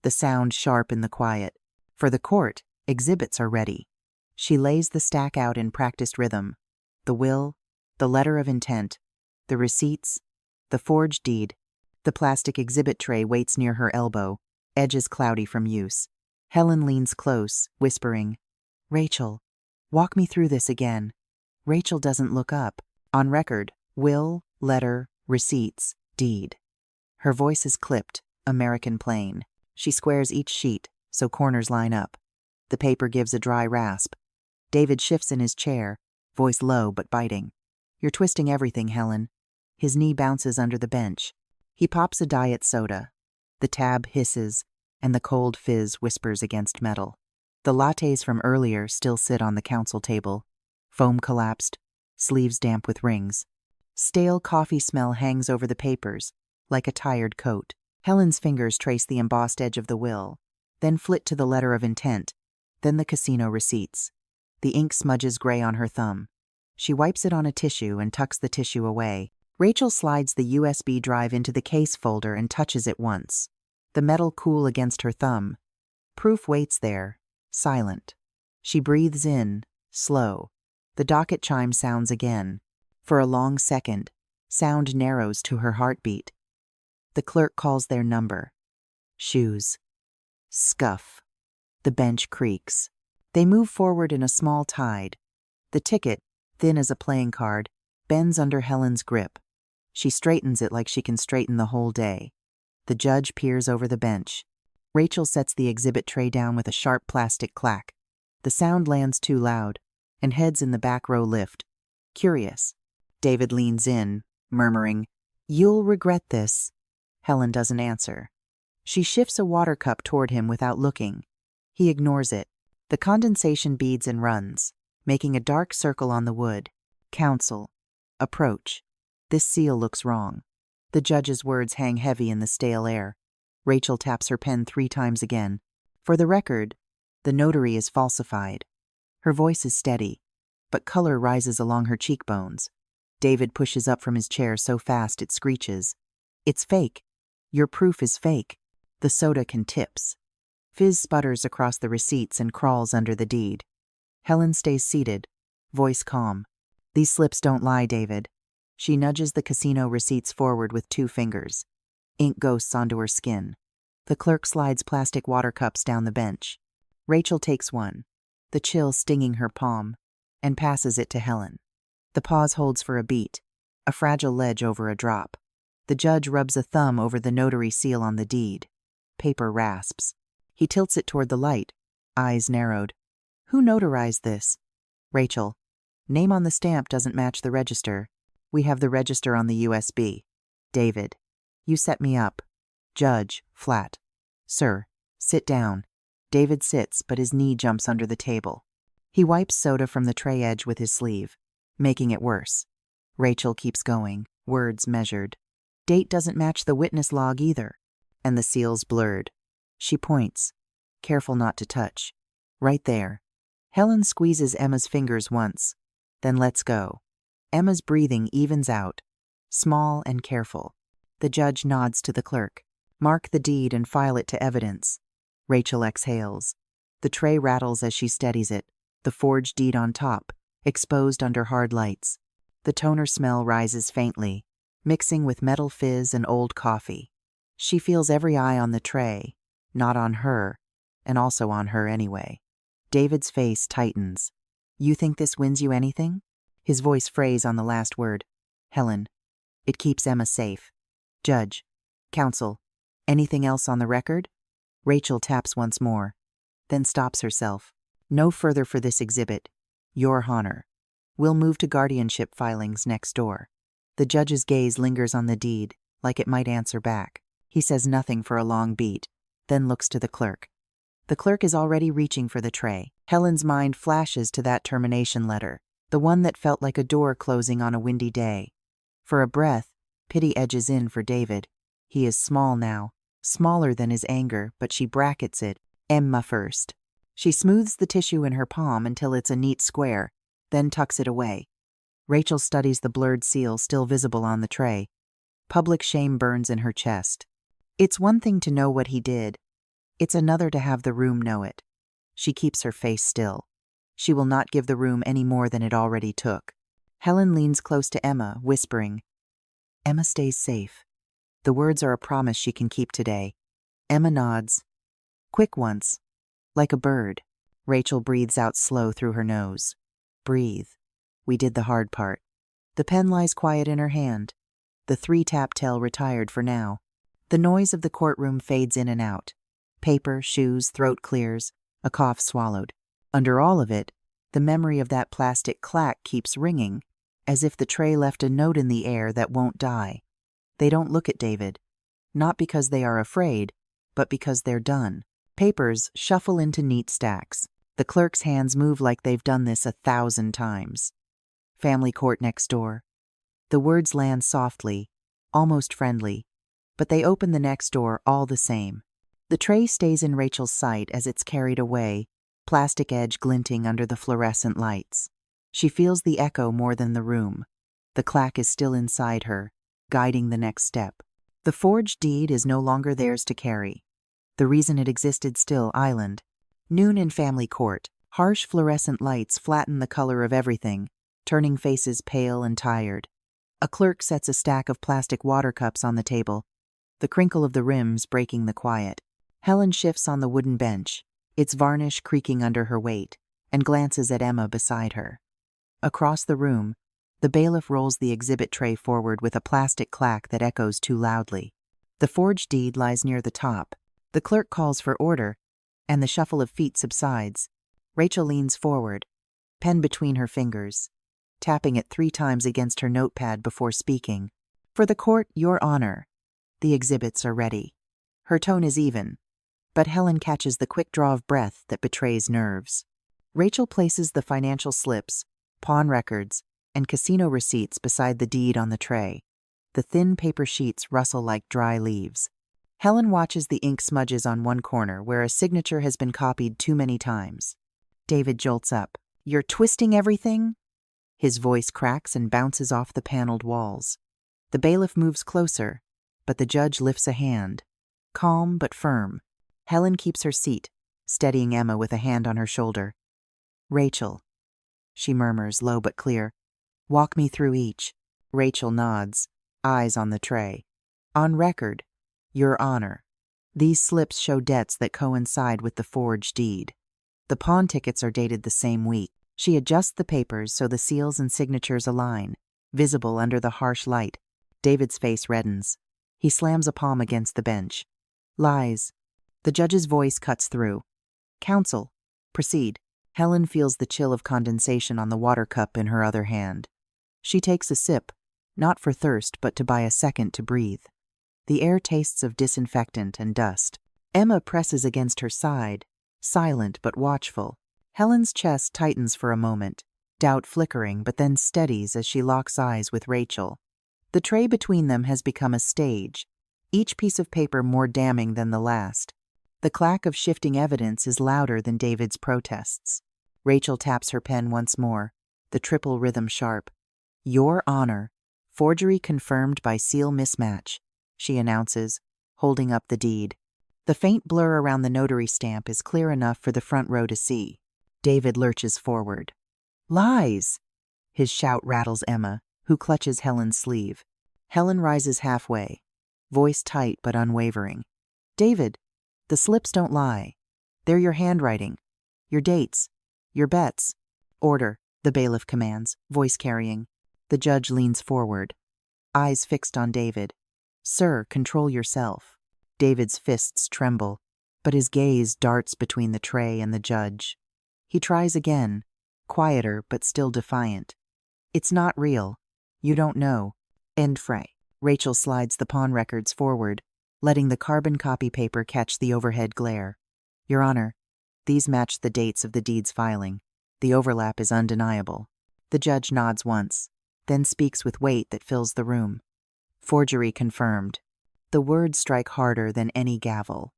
The sound sharp in the quiet. For the court, exhibits are ready. She lays the stack out in practiced rhythm. The will, the letter of intent, the receipts, the forged deed. The plastic exhibit tray waits near her elbow, edges cloudy from use. Helen leans close, whispering, "Rachel, walk me through this again." Rachel doesn't look up. On record, will, letter, receipts, deed. Her voice is clipped, American plain. She squares each sheet, so corners line up. The paper gives a dry rasp. David shifts in his chair, voice low but biting. "You're twisting everything, Helen." His knee bounces under the bench. He pops a diet soda. The tab hisses, and the cold fizz whispers against metal. The lattes from earlier still sit on the council table, foam collapsed, sleeves damp with rings. Stale coffee smell hangs over the papers, like a tired coat. Helen's fingers trace the embossed edge of the will, then flit to the letter of intent, then the casino receipts. The ink smudges gray on her thumb. She wipes it on a tissue and tucks the tissue away. Rachel slides the USB drive into the case folder and touches it once. The metal cool against her thumb. Proof waits there, silent. She breathes in, slow. The docket chime sounds again. For a long second, sound narrows to her heartbeat. The clerk calls their number. Shoes. Scuff. The bench creaks. They move forward in a small tide. The ticket, thin as a playing card, bends under Helen's grip. She straightens it like she can straighten the whole day. The judge peers over the bench. Rachel sets the exhibit tray down with a sharp plastic clack. The sound lands too loud, and heads in the back row lift. Curious. David leans in, murmuring, "You'll regret this." Helen doesn't answer. She shifts a water cup toward him without looking. He ignores it. The condensation beads and runs, making a dark circle on the wood. Counsel. Approach. This seal looks wrong. The judge's words hang heavy in the stale air. Rachel taps her pen 3 times again. For the record, the notary is falsified. Her voice is steady, but color rises along her cheekbones. David pushes up from his chair so fast it screeches. "It's fake. Your proof is fake." The soda can tips. Fizz sputters across the receipts and crawls under the deed. Helen stays seated, voice calm. "These slips don't lie, David." She nudges the casino receipts forward with 2 fingers. Ink ghosts onto her skin. The clerk slides plastic water cups down the bench. Rachel takes one, the chill stinging her palm, and passes it to Helen. The pause holds for a beat, a fragile ledge over a drop. The judge rubs a thumb over the notary seal on the deed. Paper rasps. He tilts it toward the light, eyes narrowed. "Who notarized this?" "Rachel. Name on the stamp doesn't match the register. We have the register on the USB. "David. You set me up." Judge, flat. "Sir, sit down." David sits, but his knee jumps under the table. He wipes soda from the tray edge with his sleeve, making it worse. Rachel keeps going, words measured. Date doesn't match the witness log either. And the seal's blurred. She points, careful not to touch. Right there. Helen squeezes Emma's fingers once, then lets go. Emma's breathing evens out, small and careful. The judge nods to the clerk. Mark the deed and file it to evidence. Rachel exhales. The tray rattles as she steadies it, the forged deed on top, exposed under hard lights. The toner smell rises faintly, mixing with metal fizz and old coffee. She feels every eye on the tray, not on her, and also on her anyway. David's face tightens. You think this wins you anything? His voice frays on the last word. Helen. It keeps Emma safe. Judge. Counsel. Anything else on the record? Rachel taps once more, then stops herself. No further for this exhibit. Your honor. We'll move to guardianship filings next door. The judge's gaze lingers on the deed, like it might answer back. He says nothing for a long beat, then looks to the clerk. The clerk is already reaching for the tray. Helen's mind flashes to that termination letter, the one that felt like a door closing on a windy day. For a breath, pity edges in for David. He is small now, smaller than his anger, but she brackets it, Emma first. She smooths the tissue in her palm until it's a neat square, then tucks it away. Rachel studies the blurred seal still visible on the tray. Public shame burns in her chest. It's one thing to know what he did. It's another to have the room know it. She keeps her face still. She will not give the room any more than it already took. Helen leans close to Emma, whispering, Emma stays safe. The words are a promise she can keep today. Emma nods. Quick once, like a bird. Rachel breathes out slow through her nose. Breathe. We did the hard part. The pen lies quiet in her hand. The three-tap tail retired for now. The noise of the courtroom fades in and out. Paper, shoes, throat clears, a cough swallowed. Under all of it, the memory of that plastic clack keeps ringing, as if the tray left a note in the air that won't die. They don't look at David, not because they are afraid, but because they're done. Papers shuffle into neat stacks. The clerk's hands move like they've done this 1,000 times. Family court next door. The words land softly, almost friendly, but they open the next door all the same. The tray stays in Rachel's sight as it's carried away, plastic edge glinting under the fluorescent lights. She feels the echo more than the room. The clack is still inside her, guiding the next step. The forged deed is no longer theirs to carry. The reason it existed still island. Noon in family court. Harsh fluorescent lights flatten the color of everything, turning faces pale and tired. A clerk sets a stack of plastic water cups on the table, the crinkle of the rims breaking the quiet. Helen shifts on the wooden bench, its varnish creaking under her weight, and glances at Emma beside her. Across the room, the bailiff rolls the exhibit tray forward with a plastic clack that echoes too loudly. The forged deed lies near the top. The clerk calls for order, and the shuffle of feet subsides. Rachel leans forward, pen between her fingers, tapping it 3 times against her notepad before speaking. For the court, your honor. The exhibits are ready. Her tone is even, but Helen catches the quick draw of breath that betrays nerves. Rachel places the financial slips, pawn records, and casino receipts beside the deed on the tray. The thin paper sheets rustle like dry leaves. Helen watches the ink smudges on one corner where a signature has been copied too many times. David jolts up. You're twisting everything? His voice cracks and bounces off the paneled walls. The bailiff moves closer, but the judge lifts a hand. Calm but firm. Helen keeps her seat, steadying Emma with a hand on her shoulder. Rachel, she murmurs, low but clear. Walk me through each. Rachel nods, eyes on the tray. On record, your honor. These slips show debts that coincide with the forged deed. The pawn tickets are dated the same week. She adjusts the papers so the seals and signatures align, visible under the harsh light. David's face reddens. He slams a palm against the bench. Lies. The judge's voice cuts through. Counsel, proceed. Helen feels the chill of condensation on the water cup in her other hand. She takes a sip, not for thirst but to buy a second to breathe. The air tastes of disinfectant and dust. Emma presses against her side, silent but watchful. Helen's chest tightens for a moment, doubt flickering but then steadies as she locks eyes with Rachel. The tray between them has become a stage, each piece of paper more damning than the last. The clack of shifting evidence is louder than David's protests. Rachel taps her pen once more, the triple rhythm sharp. "Your Honor, forgery confirmed by seal mismatch," she announces, holding up the deed. The faint blur around the notary stamp is clear enough for the front row to see. David lurches forward. "Lies!" His shout rattles Emma, who clutches Helen's sleeve. Helen rises halfway, voice tight but unwavering. "David, the slips don't lie. They're your handwriting, your dates, your bets." "Order," the bailiff commands, voice carrying. The judge leans forward, eyes fixed on David. "Sir, control yourself." David's fists tremble, but his gaze darts between the tray and the judge. He tries again, quieter but still defiant. "It's not real. You don't know." End fray. Rachel slides the pawn records forward, letting the carbon copy paper catch the overhead glare. "Your Honor, these match the dates of the deed's filing. The overlap is undeniable." The judge nods once, then speaks with weight that fills the room. "Forgery confirmed." The words strike harder than any gavel.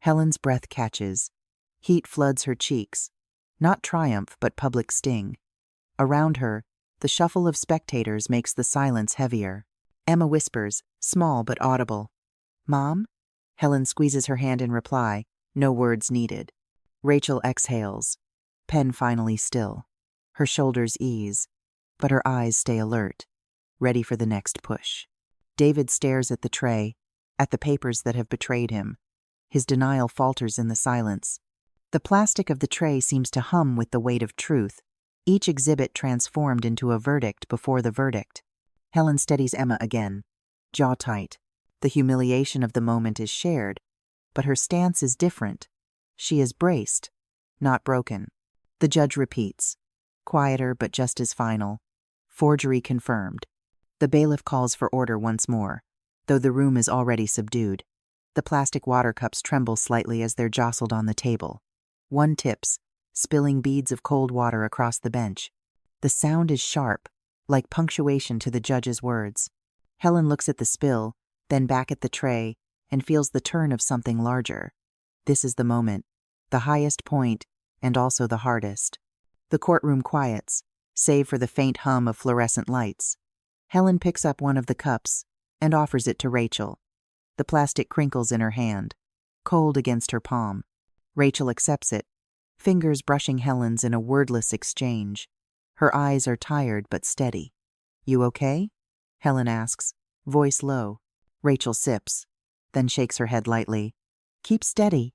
Helen's breath catches. Heat floods her cheeks. Not triumph, but public sting. Around her, the shuffle of spectators makes the silence heavier. Emma whispers, small but audible. "Mom?" Helen squeezes her hand in reply, no words needed. Rachel exhales, pen finally still. Her shoulders ease, but her eyes stay alert, ready for the next push. David stares at the tray, at the papers that have betrayed him. His denial falters in the silence. The plastic of the tray seems to hum with the weight of truth, each exhibit transformed into a verdict before the verdict. Helen steadies Emma again, jaw tight. The humiliation of the moment is shared, but her stance is different. She is braced, not broken. The judge repeats, quieter but just as final. "Forgery confirmed." The bailiff calls for order once more, though the room is already subdued. The plastic water cups tremble slightly as they're jostled on the table. One tips, spilling beads of cold water across the bench. The sound is sharp, like punctuation to the judge's words. Helen looks at the spill, then back at the tray, and feels the turn of something larger. This is the moment, the highest point, and also the hardest. The courtroom quiets, save for the faint hum of fluorescent lights. Helen picks up one of the cups and offers it to Rachel. The plastic crinkles in her hand, cold against her palm. Rachel accepts it, fingers brushing Helen's in a wordless exchange. Her eyes are tired but steady. "You okay?" Helen asks, voice low. Rachel sips, then shakes her head lightly. "Keep steady.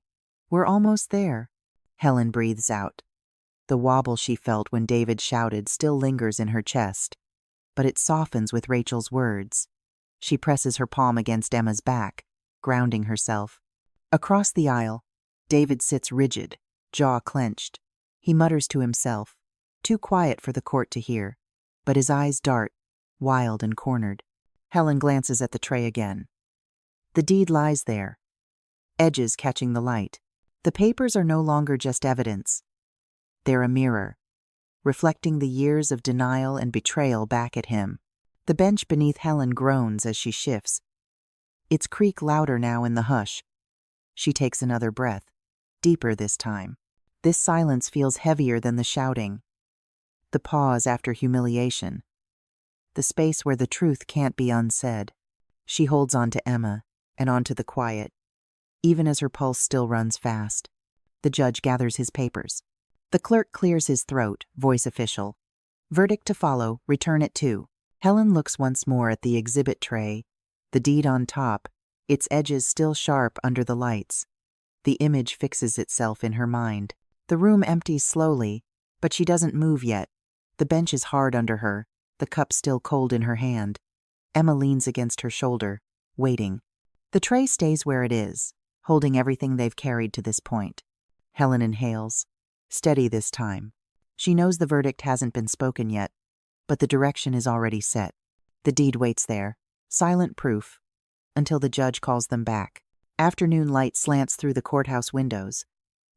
We're almost there." Helen breathes out. The wobble she felt when David shouted still lingers in her chest, but it softens with Rachel's words. She presses her palm against Emma's back, grounding herself. Across the aisle, David sits rigid, jaw clenched. He mutters to himself, too quiet for the court to hear, but his eyes dart, wild and cornered. Helen glances at the tray again. The deed lies there, edges catching the light. The papers are no longer just evidence. They're a mirror, reflecting the years of denial and betrayal back at him. The bench beneath Helen groans as she shifts, its creak louder now in the hush. She takes another breath, deeper this time. This silence feels heavier than the shouting. The pause after humiliation. The space where the truth can't be unsaid. She holds on to Emma and onto the quiet, even as her pulse still runs fast. The judge gathers his papers. The clerk clears his throat, voice official. "Verdict to follow, return at 2. Helen looks once more at the exhibit tray, the deed on top, its edges still sharp under the lights. The image fixes itself in her mind. The room empties slowly, but she doesn't move yet. The bench is hard under her, the cup still cold in her hand. Emma leans against her shoulder, waiting. The tray stays where it is, holding everything they've carried to this point. Helen inhales, steady this time. She knows the verdict hasn't been spoken yet, but the direction is already set. The deed waits there, silent proof, until the judge calls them back. Afternoon light slants through the courthouse windows,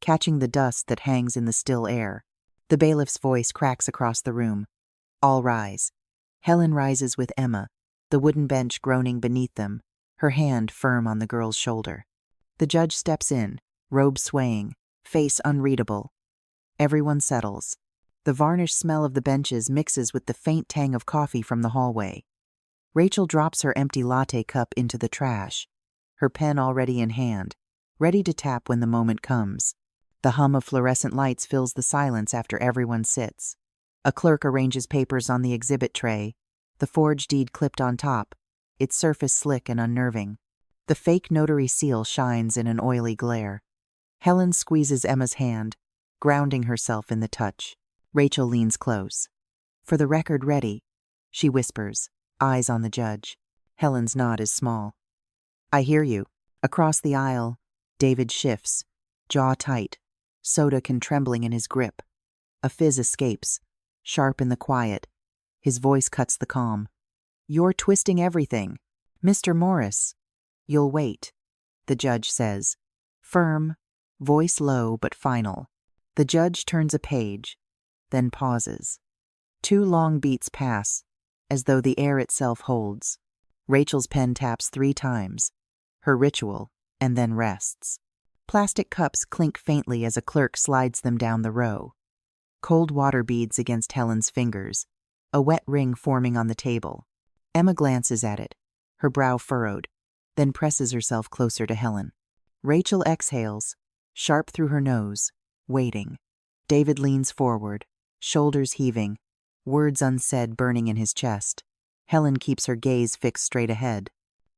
catching the dust that hangs in the still air. The bailiff's voice cracks across the room. All rise. Helen rises with Emma, the wooden bench groaning beneath them, her hand firm on the girl's shoulder. The judge steps in, robe swaying, face unreadable. Everyone settles. The varnish smell of the benches mixes with the faint tang of coffee from the hallway. Rachel drops her empty latte cup into the trash, her pen already in hand, ready to tap when the moment comes. The hum of fluorescent lights fills the silence after everyone sits. A clerk arranges papers on the exhibit tray, the forged deed clipped on top, its surface slick and unnerving. The fake notary seal shines in an oily glare. Helen squeezes Emma's hand, grounding herself in the touch. Rachel leans close. "For the record ready," she whispers, eyes on the judge. Helen's nod is small. "I hear you." Across the aisle, David shifts, jaw tight, soda can trembling in his grip. A fizz escapes, sharp in the quiet. His voice cuts the calm. "You're twisting everything. Mr. Morris." "You'll wait," the judge says. Firm, voice low but final. The judge turns a page, then pauses. 2 long beats pass, as though the air itself holds. Rachel's pen taps 3 times, her ritual, and then rests. Plastic cups clink faintly as a clerk slides them down the row. Cold water beads against Helen's fingers, a wet ring forming on the table. Emma glances at it, her brow furrowed, then presses herself closer to Helen. Rachel exhales, sharp through her nose, waiting. David leans forward, shoulders heaving, words unsaid burning in his chest. Helen keeps her gaze fixed straight ahead.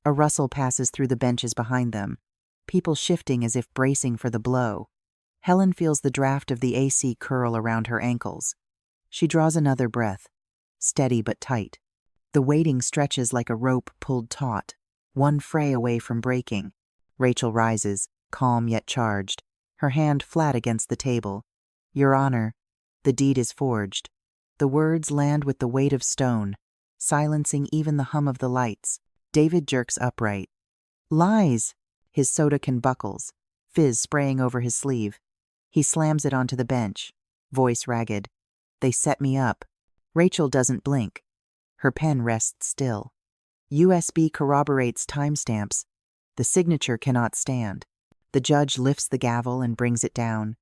A rustle passes through the benches behind them, people shifting as if bracing for the blow. Helen feels the draft of the AC curl around her ankles. She draws another breath, steady but tight. The waiting stretches like a rope pulled taut, one fray away from breaking. Rachel rises, calm yet charged, her hand flat against the table. "Your Honor, the deed is forged." The words land with the weight of stone, silencing even the hum of the lights. David jerks upright. "Lies!" His soda can buckles, fizz spraying over his sleeve. He slams it onto the bench, voice ragged. "They set me up." Rachel doesn't blink. Her pen rests still. USB corroborates timestamps. The signature cannot stand. The judge lifts the gavel and brings it down.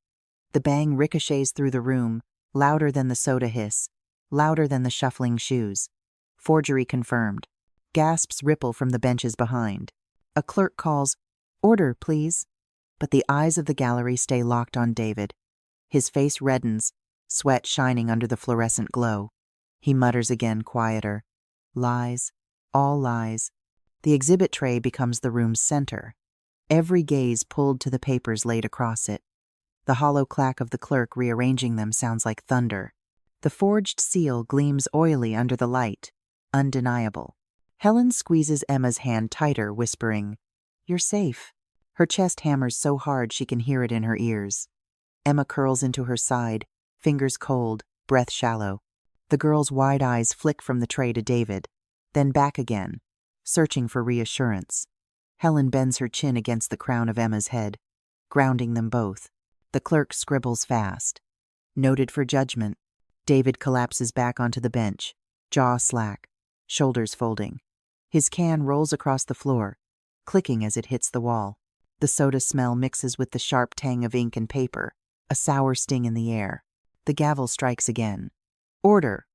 The bang ricochets through the room, louder than the soda hiss, louder than the shuffling shoes. Forgery confirmed. Gasps ripple from the benches behind. A clerk calls, "Order, please." But the eyes of the gallery stay locked on David. His face reddens, sweat shining under the fluorescent glow. He mutters again, quieter. "Lies, all lies." The exhibit tray becomes the room's center. Every gaze pulled to the papers laid across it. The hollow clack of the clerk rearranging them sounds like thunder. The forged seal gleams oily under the light, undeniable. Helen squeezes Emma's hand tighter, whispering, "You're safe." Her chest hammers so hard she can hear it in her ears. Emma curls into her side, fingers cold, breath shallow. The girl's wide eyes flick from the tray to David, then back again, searching for reassurance. Helen bends her chin against the crown of Emma's head, grounding them both. The clerk scribbles fast. "Noted for judgment." David collapses back onto the bench, jaw slack, shoulders folding. His can rolls across the floor, clicking as it hits the wall. The soda smell mixes with the sharp tang of ink and paper, a sour sting in the air. The gavel strikes again. "Order!"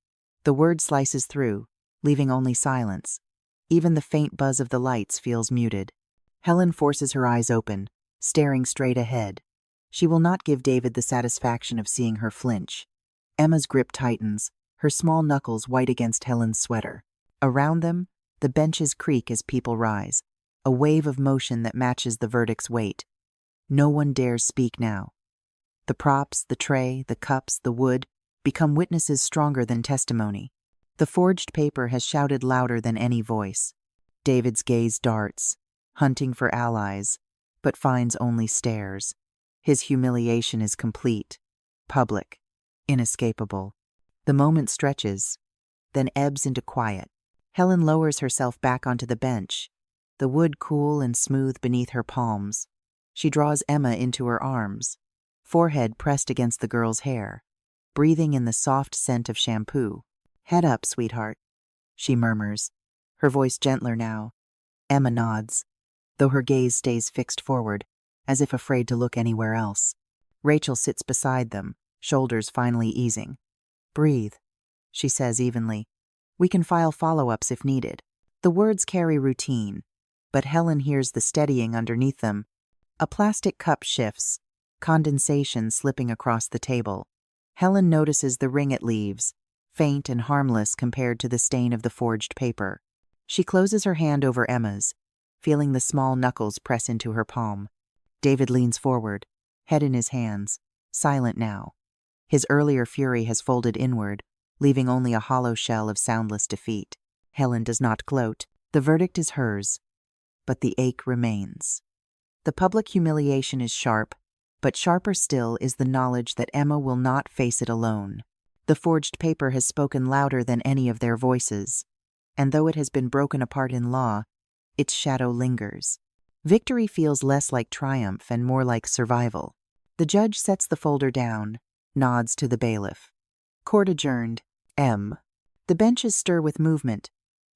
The word slices through, leaving only silence. Even the faint buzz of the lights feels muted. Helen forces her eyes open, staring straight ahead. She will not give David the satisfaction of seeing her flinch. Emma's grip tightens, her small knuckles white against Helen's sweater. Around them, the benches creak as people rise, a wave of motion that matches the verdict's weight. No one dares speak now. The props, the tray, the cups, the wood become witnesses stronger than testimony. The forged paper has shouted louder than any voice. David's gaze darts, hunting for allies, but finds only stares. His humiliation is complete, public, inescapable. The moment stretches, then ebbs into quiet. Helen lowers herself back onto the bench, the wood cool and smooth beneath her palms. She draws Emma into her arms, forehead pressed against the girl's hair, breathing in the soft scent of shampoo. "Head up, sweetheart," she murmurs, her voice gentler now. Emma nods, though her gaze stays fixed forward, as if afraid to look anywhere else. Rachel sits beside them, shoulders finally easing. "Breathe," she says evenly. "We can file follow-ups if needed." The words carry routine, but Helen hears the steadying underneath them. A plastic cup shifts, condensation slipping across the table. Helen notices the ring it leaves, faint and harmless compared to the stain of the forged paper. She closes her hand over Emma's, feeling the small knuckles press into her palm. David leans forward, head in his hands, silent now. His earlier fury has folded inward, leaving only a hollow shell of soundless defeat. Helen does not gloat. The verdict is hers, but the ache remains. The public humiliation is sharp, but sharper still is the knowledge that Emma will not face it alone. The forged paper has spoken louder than any of their voices, and though it has been broken apart in law, its shadow lingers. Victory feels less like triumph and more like survival. The judge sets the folder down, nods to the bailiff. Court adjourned. M. The benches stir with movement,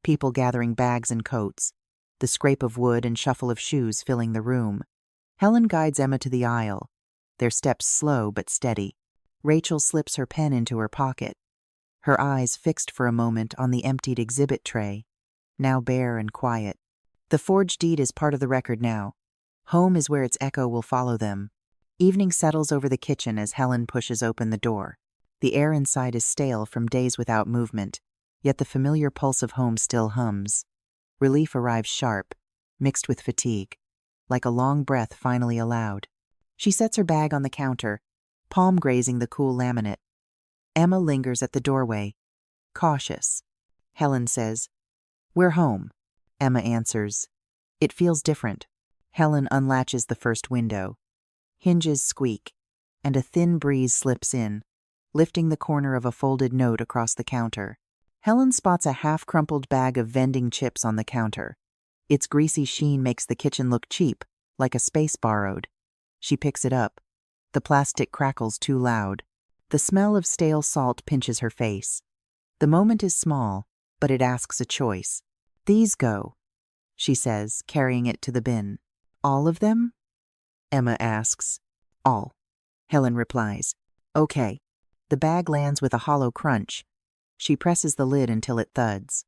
people gathering bags and coats, the scrape of wood and shuffle of shoes filling the room. Helen guides Emma to the aisle, their steps slow but steady. Rachel slips her pen into her pocket, her eyes fixed for a moment on the emptied exhibit tray, now bare and quiet. The forged deed is part of the record now. Home is where its echo will follow them. Evening settles over the kitchen as Helen pushes open the door. The air inside is stale from days without movement, yet the familiar pulse of home still hums. Relief arrives sharp, mixed with fatigue, like a long breath finally allowed. She sets her bag on the counter, palm grazing the cool laminate. Emma lingers at the doorway, cautious. Helen says, "We're home." Emma answers, "It feels different." Helen unlatches the first window. Hinges squeak, and a thin breeze slips in, lifting the corner of a folded note across the counter. Helen spots a half-crumpled bag of vending chips on the counter. Its greasy sheen makes the kitchen look cheap, like a space borrowed. She picks it up. The plastic crackles too loud. The smell of stale salt pinches her face. The moment is small, but it asks a choice. "These go," she says, carrying it to the bin. "All of them?" Emma asks. "All," Helen replies. "Okay." The bag lands with a hollow crunch. She presses the lid until it thuds.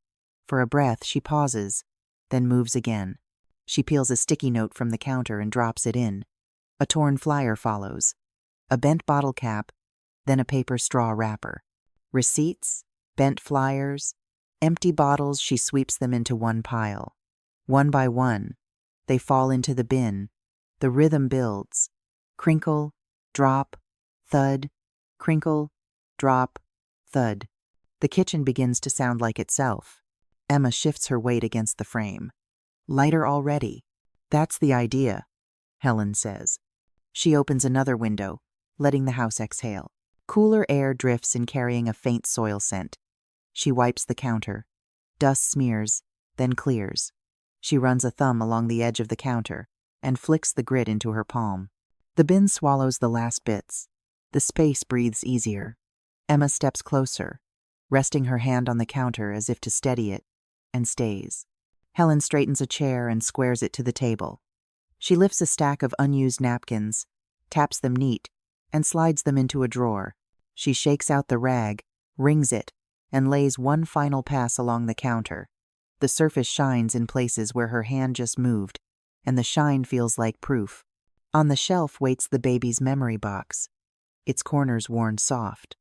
For a breath, she pauses, then moves again. She peels a sticky note from the counter and drops it in. A torn flyer follows. A bent bottle cap, then a paper straw wrapper. Receipts, bent flyers, empty bottles. She sweeps them into one pile. One by one, they fall into the bin. The rhythm builds. Crinkle, drop, thud, crinkle, drop, thud. The kitchen begins to sound like itself. Emma shifts her weight against the frame. "Lighter already." "That's the idea," Helen says. She opens another window, letting the house exhale. Cooler air drifts in, carrying a faint soil scent. She wipes the counter. Dust smears, then clears. She runs a thumb along the edge of the counter and flicks the grit into her palm. The bin swallows the last bits. The space breathes easier. Emma steps closer, resting her hand on the counter as if to steady it, and stays. Helen straightens a chair and squares it to the table. She lifts a stack of unused napkins, taps them neat, and slides them into a drawer. She shakes out the rag, wrings it, and lays one final pass along the counter. The surface shines in places where her hand just moved, and the shine feels like proof. On the shelf waits the baby's memory box, its corners worn soft.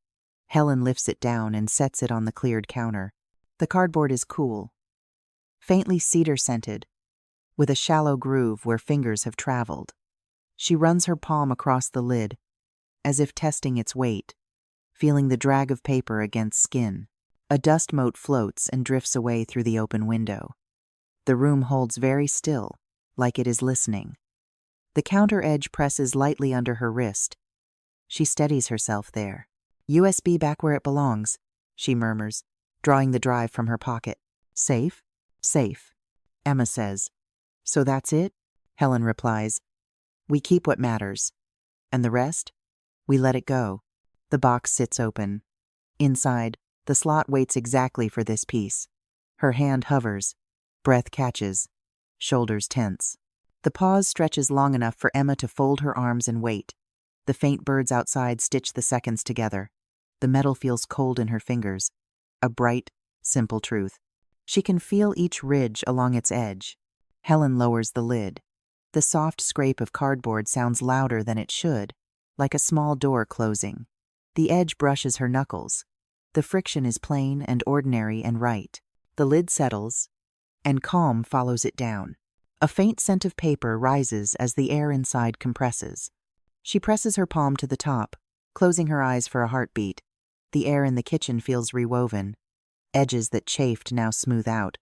Helen lifts it down and sets it on the cleared counter. The cardboard is cool, faintly cedar-scented, with a shallow groove where fingers have traveled. She runs her palm across the lid, as if testing its weight, feeling the drag of paper against skin. A dust mote floats and drifts away through the open window. The room holds very still, like it is listening. The counter edge presses lightly under her wrist. She steadies herself there. "USB back where it belongs," she murmurs, drawing the drive from her pocket. "Safe?" "Safe," Emma says. "So that's it?" Helen replies. "We keep what matters. And the rest? We let it go." The box sits open. Inside, the slot waits exactly for this piece. Her hand hovers, Breath catches. Shoulders tense. The pause stretches long enough for Emma to fold her arms and wait. The faint birds outside stitch the seconds together. The metal feels cold in her fingers. A bright, simple truth. She can feel each ridge along its edge. Helen lowers the lid. The soft scrape of cardboard sounds louder than it should, like a small door closing. The edge brushes her knuckles. The friction is plain and ordinary and right. The lid settles, and calm follows it down. A faint scent of paper rises as the air inside compresses. She presses her palm to the top, closing her eyes for a heartbeat. The air in the kitchen feels rewoven. Edges that chafed now smooth out.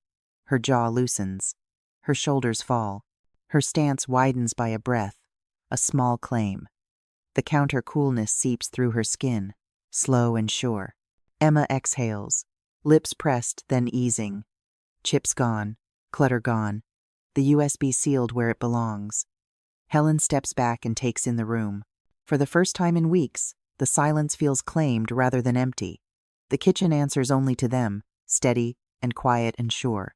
Her jaw loosens. Her shoulders fall. Her stance widens by a breath, a small claim. The counter coolness seeps through her skin, slow and sure. Emma exhales, lips pressed, then easing. Chips gone, clutter gone. The USB sealed where it belongs. Helen steps back and takes in the room. For the first time in weeks, the silence feels claimed rather than empty. The kitchen answers only to them, steady and quiet and sure.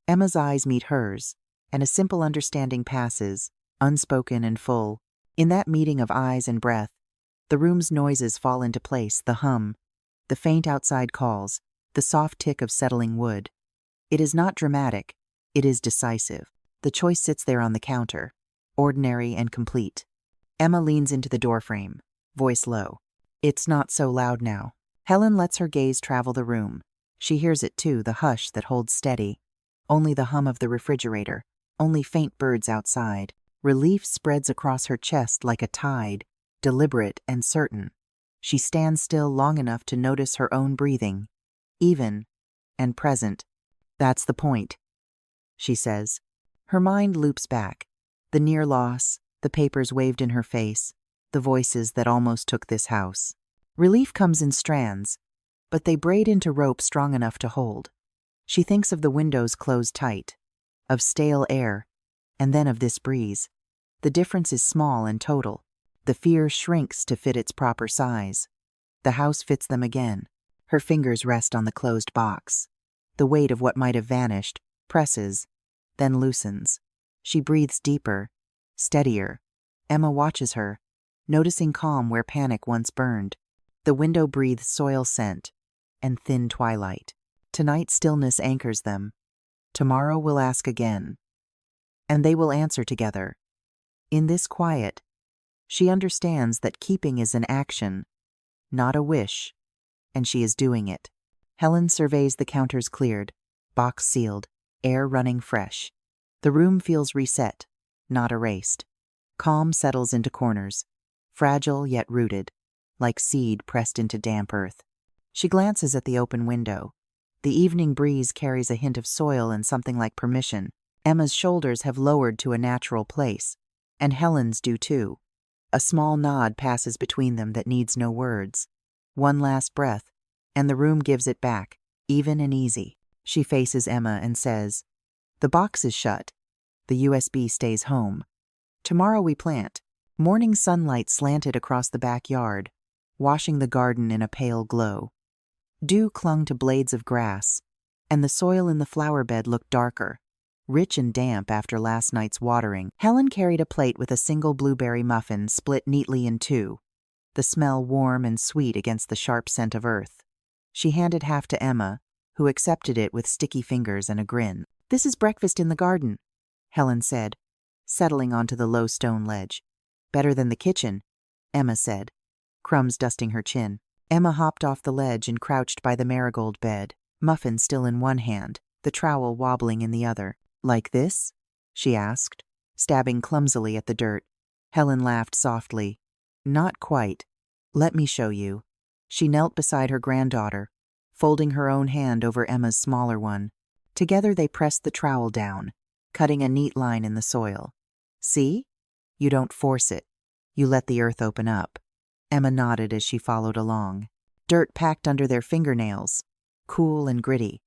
Emma's eyes meet hers, and a simple understanding passes, unspoken and full. In that meeting of eyes and breath, the room's noises fall into place, the hum, the faint outside calls, the soft tick of settling wood. It is not dramatic, it is decisive. The choice sits there on the counter, ordinary and complete. Emma leans into the doorframe, voice low. It's not so loud now. Helen lets her gaze travel the room. She hears it too, the hush that holds steady. Only the hum of the refrigerator, only faint birds outside. Relief spreads across her chest like a tide, deliberate and certain. She stands still long enough to notice her own breathing, even and present. That's the point, she says. Her mind loops back. The near loss, the papers waved in her face, the voices that almost took this house. Relief comes in strands, but they braid into rope strong enough to hold. She thinks of the windows closed tight, of stale air, and then of this breeze. The difference is small and total. The fear shrinks to fit its proper size. The house fits them again. Her fingers rest on the closed box. The weight of what might have vanished presses, then loosens. She breathes deeper, steadier. Emma watches her, noticing calm where panic once burned. The window breathes soil scent and thin twilight. Tonight's stillness anchors them. Tomorrow will ask again. And they will answer together. In this quiet, she understands that keeping is an action, not a wish, and she is doing it. Helen surveys the counters cleared, box sealed, air running fresh. The room feels reset, not erased. Calm settles into corners, fragile yet rooted, like seed pressed into damp earth. She glances at the open window. The evening breeze carries a hint of soil and something like permission. Emma's shoulders have lowered to a natural place, and Helen's do too. A small nod passes between them that needs no words. One last breath, and the room gives it back, even and easy. She faces Emma and says, "The box is shut. The USB stays home. Tomorrow we plant." Morning sunlight slanted across the backyard, washing the garden in a pale glow. Dew clung to blades of grass, and the soil in the flower bed looked darker, rich and damp after last night's watering. Helen carried a plate with a single blueberry muffin split neatly in two, the smell warm and sweet against the sharp scent of earth. She handed half to Emma, who accepted it with sticky fingers and a grin. "This is breakfast in the garden," Helen said, settling onto the low stone ledge. "Better than the kitchen," Emma said, crumbs dusting her chin. Emma hopped off the ledge and crouched by the marigold bed, muffin still in one hand, the trowel wobbling in the other. "Like this?" she asked, stabbing clumsily at the dirt. Helen laughed softly. "Not quite. Let me show you." She knelt beside her granddaughter, folding her own hand over Emma's smaller one. Together they pressed the trowel down, cutting a neat line in the soil. "See? You don't force it. You let the earth open up." Emma nodded as she followed along. Dirt packed under their fingernails, cool and gritty.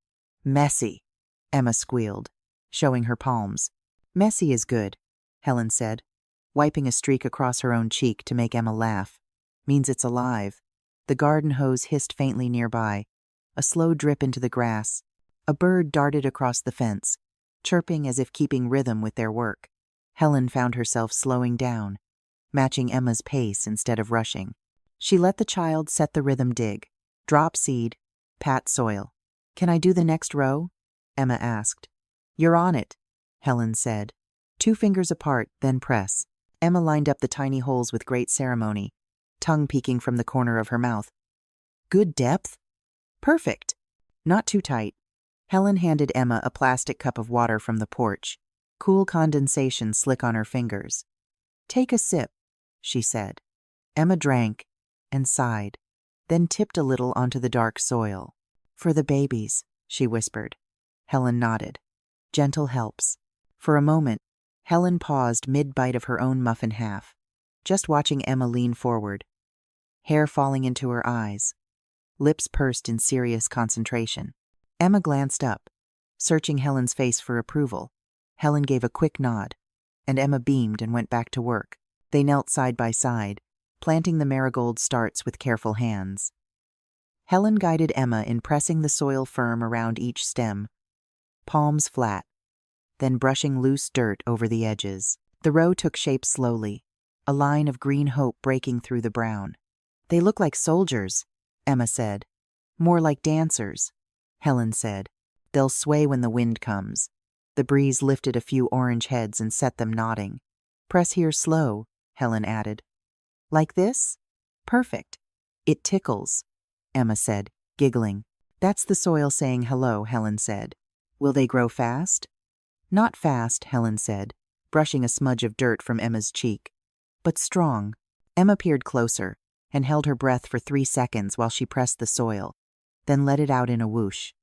"Messy," Emma squealed, showing her palms. "Messy is good," Helen said, wiping a streak across her own cheek to make Emma laugh. "Means it's alive." The garden hose hissed faintly nearby, a slow drip into the grass. A bird darted across the fence, chirping as if keeping rhythm with their work. Helen found herself slowing down, matching Emma's pace instead of rushing. She let the child set the rhythm dig. Drop seed, pat soil. "Can I do the next row?" Emma asked. "You're on it," Helen said. 2 fingers apart, then press. Emma lined up the tiny holes with great ceremony, tongue peeking from the corner of her mouth. "Good depth?" "Perfect." "Not too tight." Helen handed Emma a plastic cup of water from the porch, cool condensation slick on her fingers. "Take a sip," she said. Emma drank and sighed, then tipped a little onto the dark soil. "For the babies," she whispered. Helen nodded. "Gentle helps." For a moment, Helen paused mid-bite of her own muffin half, just watching Emma lean forward, hair falling into her eyes, lips pursed in serious concentration. Emma glanced up, searching Helen's face for approval. Helen gave a quick nod, and Emma beamed and went back to work. They knelt side by side, planting the marigold starts with careful hands. Helen guided Emma in pressing the soil firm around each stem, palms flat, then brushing loose dirt over the edges. The row took shape slowly, a line of green hope breaking through the brown. "They look like soldiers," Emma said. "More like dancers," Helen said. "They'll sway when the wind comes." The breeze lifted a few orange heads and set them nodding. "Press here slow," Helen added. "Like this?" "Perfect." "It tickles," Emma said, giggling. "That's the soil saying hello," Helen said. "Will they grow fast?" "Not fast," Helen said, brushing a smudge of dirt from Emma's cheek. "But strong." Emma peered closer and held her breath for 3 seconds while she pressed the soil, then let it out in a whoosh.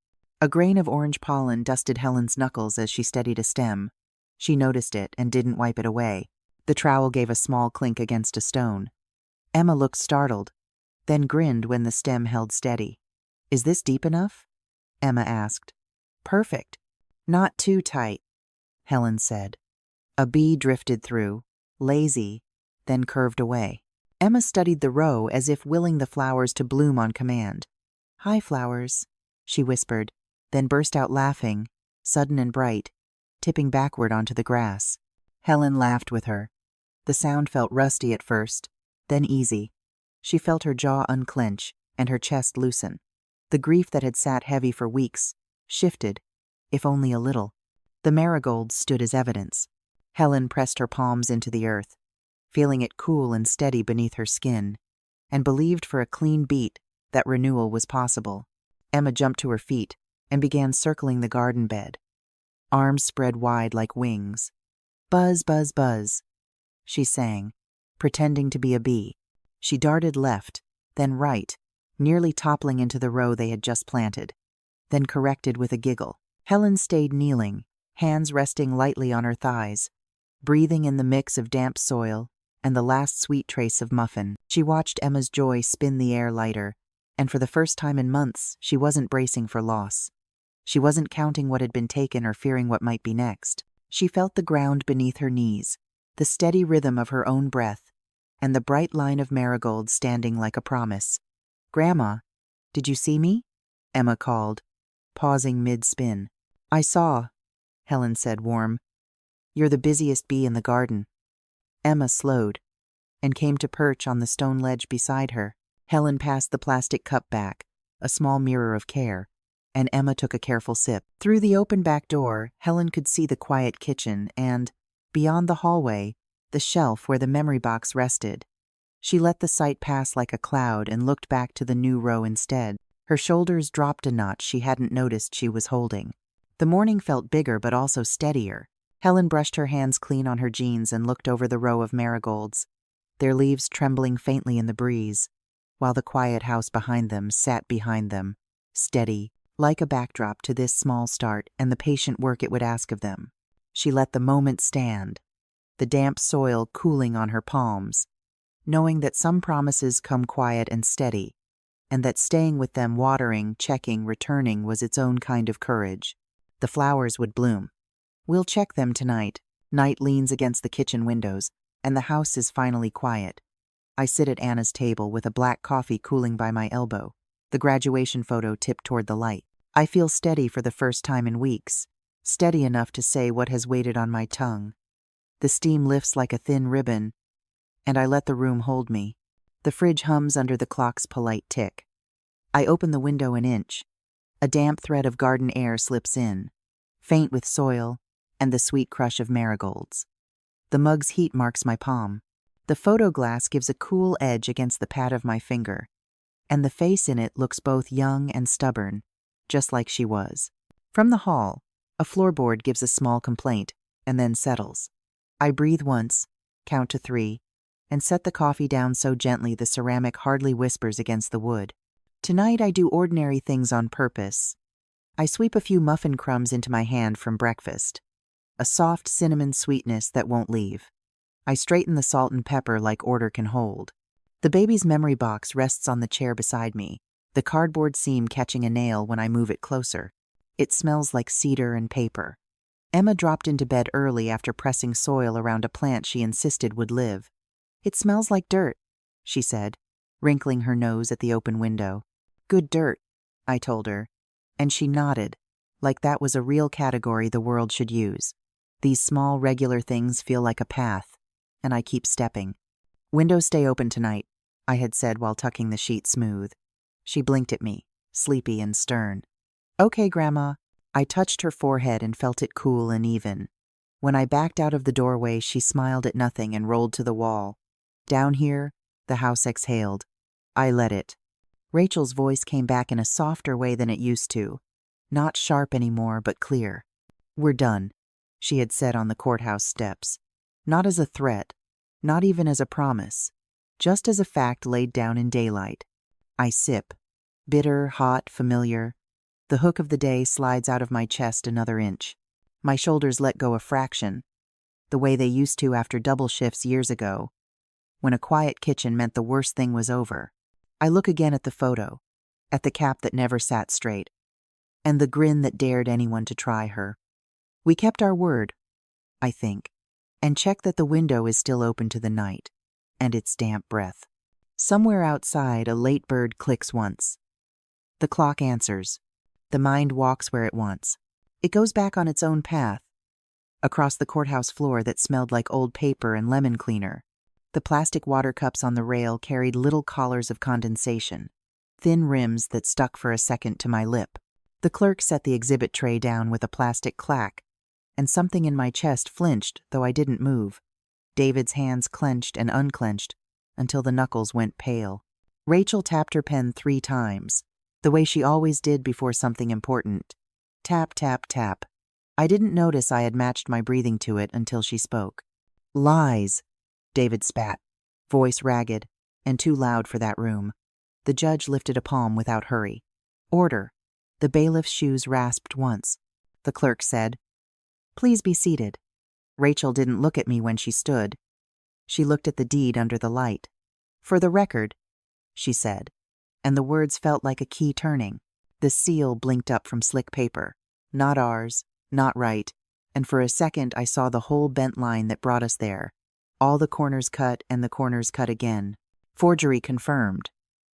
A grain of orange pollen dusted Helen's knuckles as she steadied a stem. She noticed it and didn't wipe it away. The trowel gave a small clink against a stone. Emma looked startled, then grinned when the stem held steady. "Is this deep enough?" Emma asked. "Perfect." "Not too tight," Helen said. A bee drifted through, lazy, then curved away. Emma studied the row as if willing the flowers to bloom on command. "Hi, flowers," she whispered, then burst out laughing, sudden and bright, tipping backward onto the grass. Helen laughed with her. The sound felt rusty at first, then easy. She felt her jaw unclench and her chest loosen. The grief that had sat heavy for weeks shifted, if only a little. The marigolds stood as evidence. Helen pressed her palms into the earth, feeling it cool and steady beneath her skin, and believed for a clean beat that renewal was possible. Emma jumped to her feet and began circling the garden bed, arms spread wide like wings. "Buzz, buzz, buzz," she sang, pretending to be a bee. She darted left, then right, nearly toppling into the row they had just planted, then corrected with a giggle. Helen stayed kneeling, hands resting lightly on her thighs, breathing in the mix of damp soil and the last sweet trace of muffin. She watched Emma's joy spin the air lighter, and for the first time in months, she wasn't bracing for loss. She wasn't counting what had been taken or fearing what might be next. She felt the ground beneath her knees, the steady rhythm of her own breath, and the bright line of marigolds standing like a promise. "Grandma, did you see me?" Emma called, pausing mid-spin. "I saw," Helen said, warm. "You're the busiest bee in the garden." Emma slowed and came to perch on the stone ledge beside her. Helen passed the plastic cup back, a small mirror of care, and Emma took a careful sip. Through the open back door, Helen could see the quiet kitchen and, beyond the hallway, the shelf where the memory box rested. She let the sight pass like a cloud and looked back to the new row instead. Her shoulders dropped a notch she hadn't noticed she was holding. The morning felt bigger but also steadier. Helen brushed her hands clean on her jeans and looked over the row of marigolds, their leaves trembling faintly in the breeze, while the quiet house behind them sat behind them, steady, like a backdrop to this small start and the patient work it would ask of them. She let the moment stand, the damp soil cooling on her palms, knowing that some promises come quiet and steady, and that staying with them, watering, checking, returning was its own kind of courage. The flowers would bloom. "We'll check them tonight." Night leans against the kitchen windows, and the house is finally quiet. I sit at Anna's table with a black coffee cooling by my elbow, the graduation photo tipped toward the light. I feel steady for the first time in weeks, steady enough to say what has waited on my tongue. The steam lifts like a thin ribbon, and I let the room hold me. The fridge hums under the clock's polite tick. I open the window an inch. A damp thread of garden air slips in, faint with soil and the sweet crush of marigolds. The mug's heat marks my palm. The photo glass gives a cool edge against the pad of my finger, and the face in it looks both young and stubborn, just like she was. From the hall, a floorboard gives a small complaint, and then settles. I breathe once, count to 3, and set the coffee down so gently the ceramic hardly whispers against the wood. Tonight I do ordinary things on purpose. I sweep a few muffin crumbs into my hand from breakfast, a soft cinnamon sweetness that won't leave. I straighten the salt and pepper like order can hold. The baby's memory box rests on the chair beside me, the cardboard seam catching a nail when I move it closer. It smells like cedar and paper. Emma dropped into bed early after pressing soil around a plant she insisted would live. "It smells like dirt," she said, wrinkling her nose at the open window. "Good dirt," I told her, and she nodded, like that was a real category the world should use. These small, regular things feel like a path, and I keep stepping. "Windows stay open tonight," I had said while tucking the sheet smooth. She blinked at me, sleepy and stern. "Okay, Grandma." I touched her forehead and felt it cool and even. When I backed out of the doorway, she smiled at nothing and rolled to the wall. Down here, the house exhaled. I let it. Rachel's voice came back in a softer way than it used to. Not sharp anymore, but clear. "We're done," she had said on the courthouse steps. Not as a threat, not even as a promise, just as a fact laid down in daylight. I sip. Bitter, hot, familiar. The hook of the day slides out of my chest another inch. My shoulders let go a fraction, the way they used to after double shifts years ago, when a quiet kitchen meant the worst thing was over. I look again at the photo, at the cap that never sat straight, and the grin that dared anyone to try her. We kept our word, I think, and check that the window is still open to the night, and its damp breath. Somewhere outside, a late bird clicks once. The clock answers. The mind walks where it wants. It goes back on its own path, across the courthouse floor that smelled like old paper and lemon cleaner. The plastic water cups on the rail carried little collars of condensation, thin rims that stuck for a second to my lip. The clerk set the exhibit tray down with a plastic clack, and something in my chest flinched, though I didn't move. David's hands clenched and unclenched until the knuckles went pale. Rachel tapped her pen 3 times, the way she always did before something important. Tap, tap, tap. I didn't notice I had matched my breathing to it until she spoke. "Lies," David spat, voice ragged and too loud for that room. The judge lifted a palm without hurry. "Order." The bailiff's shoes rasped once. The clerk said, "Please be seated." Rachel didn't look at me when she stood. She looked at the deed under the light. "For the record," she said, and the words felt like a key turning. The seal blinked up from slick paper. Not ours, not right, and for a second I saw the whole bent line that brought us there. All the corners cut and the corners cut again. "Forgery confirmed,"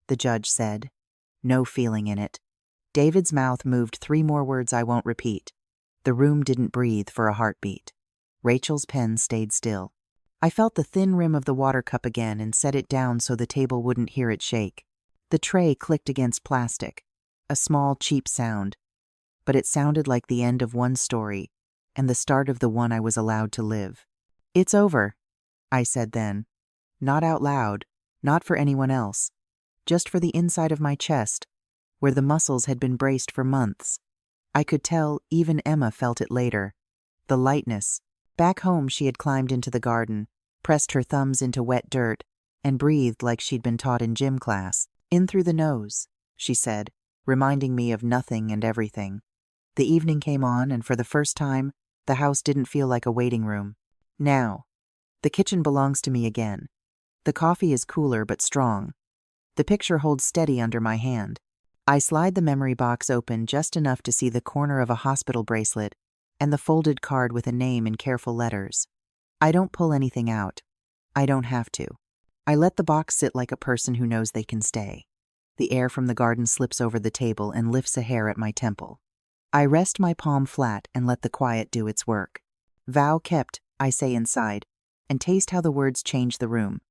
the judge said. No feeling in it. David's mouth moved 3 more words I won't repeat. The room didn't breathe for a heartbeat. Rachel's pen stayed still. I felt the thin rim of the water cup again and set it down so the table wouldn't hear it shake. The tray clicked against plastic, a small, cheap sound, but it sounded like the end of one story and the start of the one I was allowed to live. "It's over," I said then. Not out loud, not for anyone else, just for the inside of my chest, where the muscles had been braced for months. I could tell even Emma felt it later. The lightness. Back home she had climbed into the garden, pressed her thumbs into wet dirt, and breathed like she'd been taught in gym class. "In through the nose," she said, reminding me of nothing and everything. The evening came on, and for the first time, the house didn't feel like a waiting room. Now, the kitchen belongs to me again. The coffee is cooler but strong. The picture holds steady under my hand. I slide the memory box open just enough to see the corner of a hospital bracelet and the folded card with a name in careful letters. I don't pull anything out. I don't have to. I let the box sit like a person who knows they can stay. The air from the garden slips over the table and lifts a hair at my temple. I rest my palm flat and let the quiet do its work. Vow kept, I say inside, and taste how the words change the room.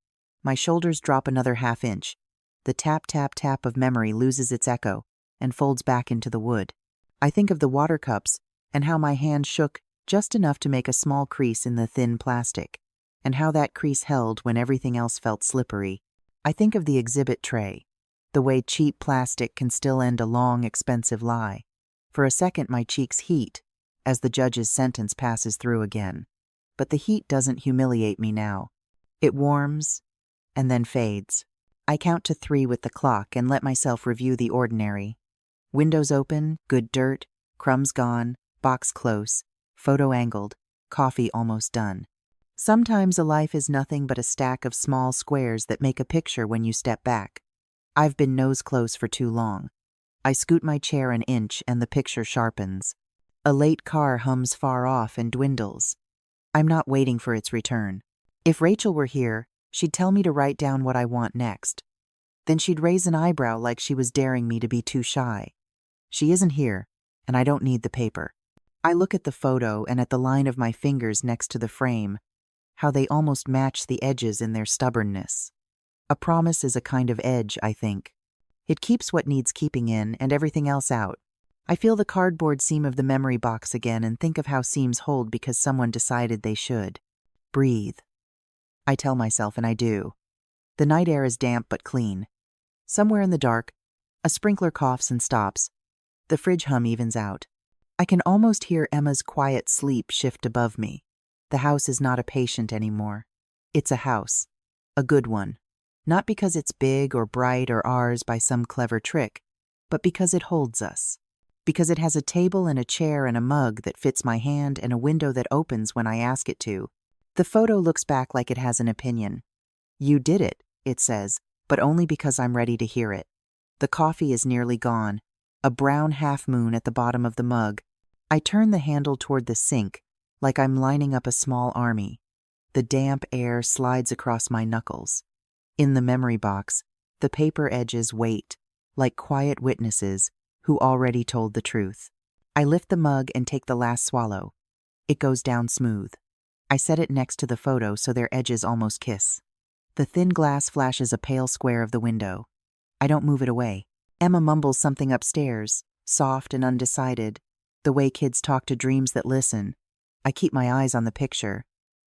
My shoulders drop another half-inch. The tap, tap, tap of memory loses its echo and folds back into the wood. I think of the water cups and how my hand shook just enough to make a small crease in the thin plastic, and how that crease held when everything else felt slippery. I think of the exhibit tray, the way cheap plastic can still end a long, expensive lie. For a second my cheeks heat as the judge's sentence passes through again. But the heat doesn't humiliate me now. It warms and then fades. I count to 3 with the clock and let myself review the ordinary. Windows open, good dirt, crumbs gone, box close, photo angled, coffee almost done. Sometimes a life is nothing but a stack of small squares that make a picture when you step back. I've been nose close for too long. I scoot my chair an inch and the picture sharpens. A late car hums far off and dwindles. I'm not waiting for its return. If Rachel were here, she'd tell me to write down what I want next. Then she'd raise an eyebrow like she was daring me to be too shy. She isn't here, and I don't need the paper. I look at the photo and at the line of my fingers next to the frame, how they almost match the edges in their stubbornness. A promise is a kind of edge, I think. It keeps what needs keeping in and everything else out. I feel the cardboard seam of the memory box again and think of how seams hold because someone decided they should. Breathe. I tell myself, and I do. The night air is damp but clean. Somewhere in the dark, a sprinkler coughs and stops. The fridge hum evens out. I can almost hear Emma's quiet sleep shift above me. The house is not a patient anymore. It's a house. A good one. Not because it's big or bright or ours by some clever trick, but because it holds us. Because it has a table and a chair and a mug that fits my hand and a window that opens when I ask it to. The photo looks back like it has an opinion. You did it, it says, but only because I'm ready to hear it. The coffee is nearly gone, a brown half-moon at the bottom of the mug. I turn the handle toward the sink, like I'm lining up a small army. The damp air slides across my knuckles. In the memory box, the paper edges wait, like quiet witnesses who already told the truth. I lift the mug and take the last swallow. It goes down smooth. I set it next to the photo so their edges almost kiss. The thin glass flashes a pale square of the window. I don't move it away. Emma mumbles something upstairs, soft and undecided, the way kids talk to dreams that listen. I keep my eyes on the picture.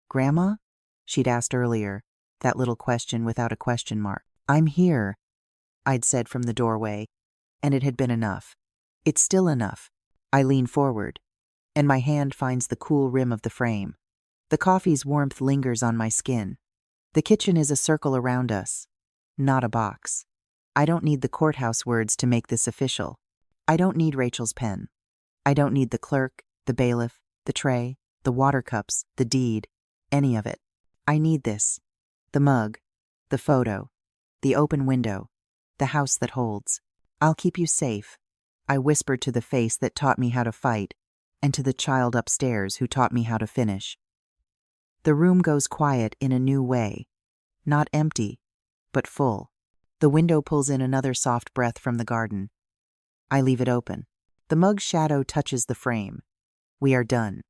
Grandma? She'd asked earlier, that little question without a question mark. I'm here, I'd said from the doorway, and it had been enough. It's still enough. I lean forward, and my hand finds the cool rim of the frame. The coffee's warmth lingers on my skin. The kitchen is a circle around us, not a box. I don't need the courthouse words to make this official. I don't need Rachel's pen. I don't need the clerk, the bailiff, the tray, the water cups, the deed, any of it. I need this. The mug, the photo, the open window, the house that holds. I'll keep you safe, I whispered to the face that taught me how to fight, and to the child upstairs who taught me how to finish. The room goes quiet in a new way, not empty, but full. The window pulls in another soft breath from the garden. I leave it open. The mug's shadow touches the frame. We are done.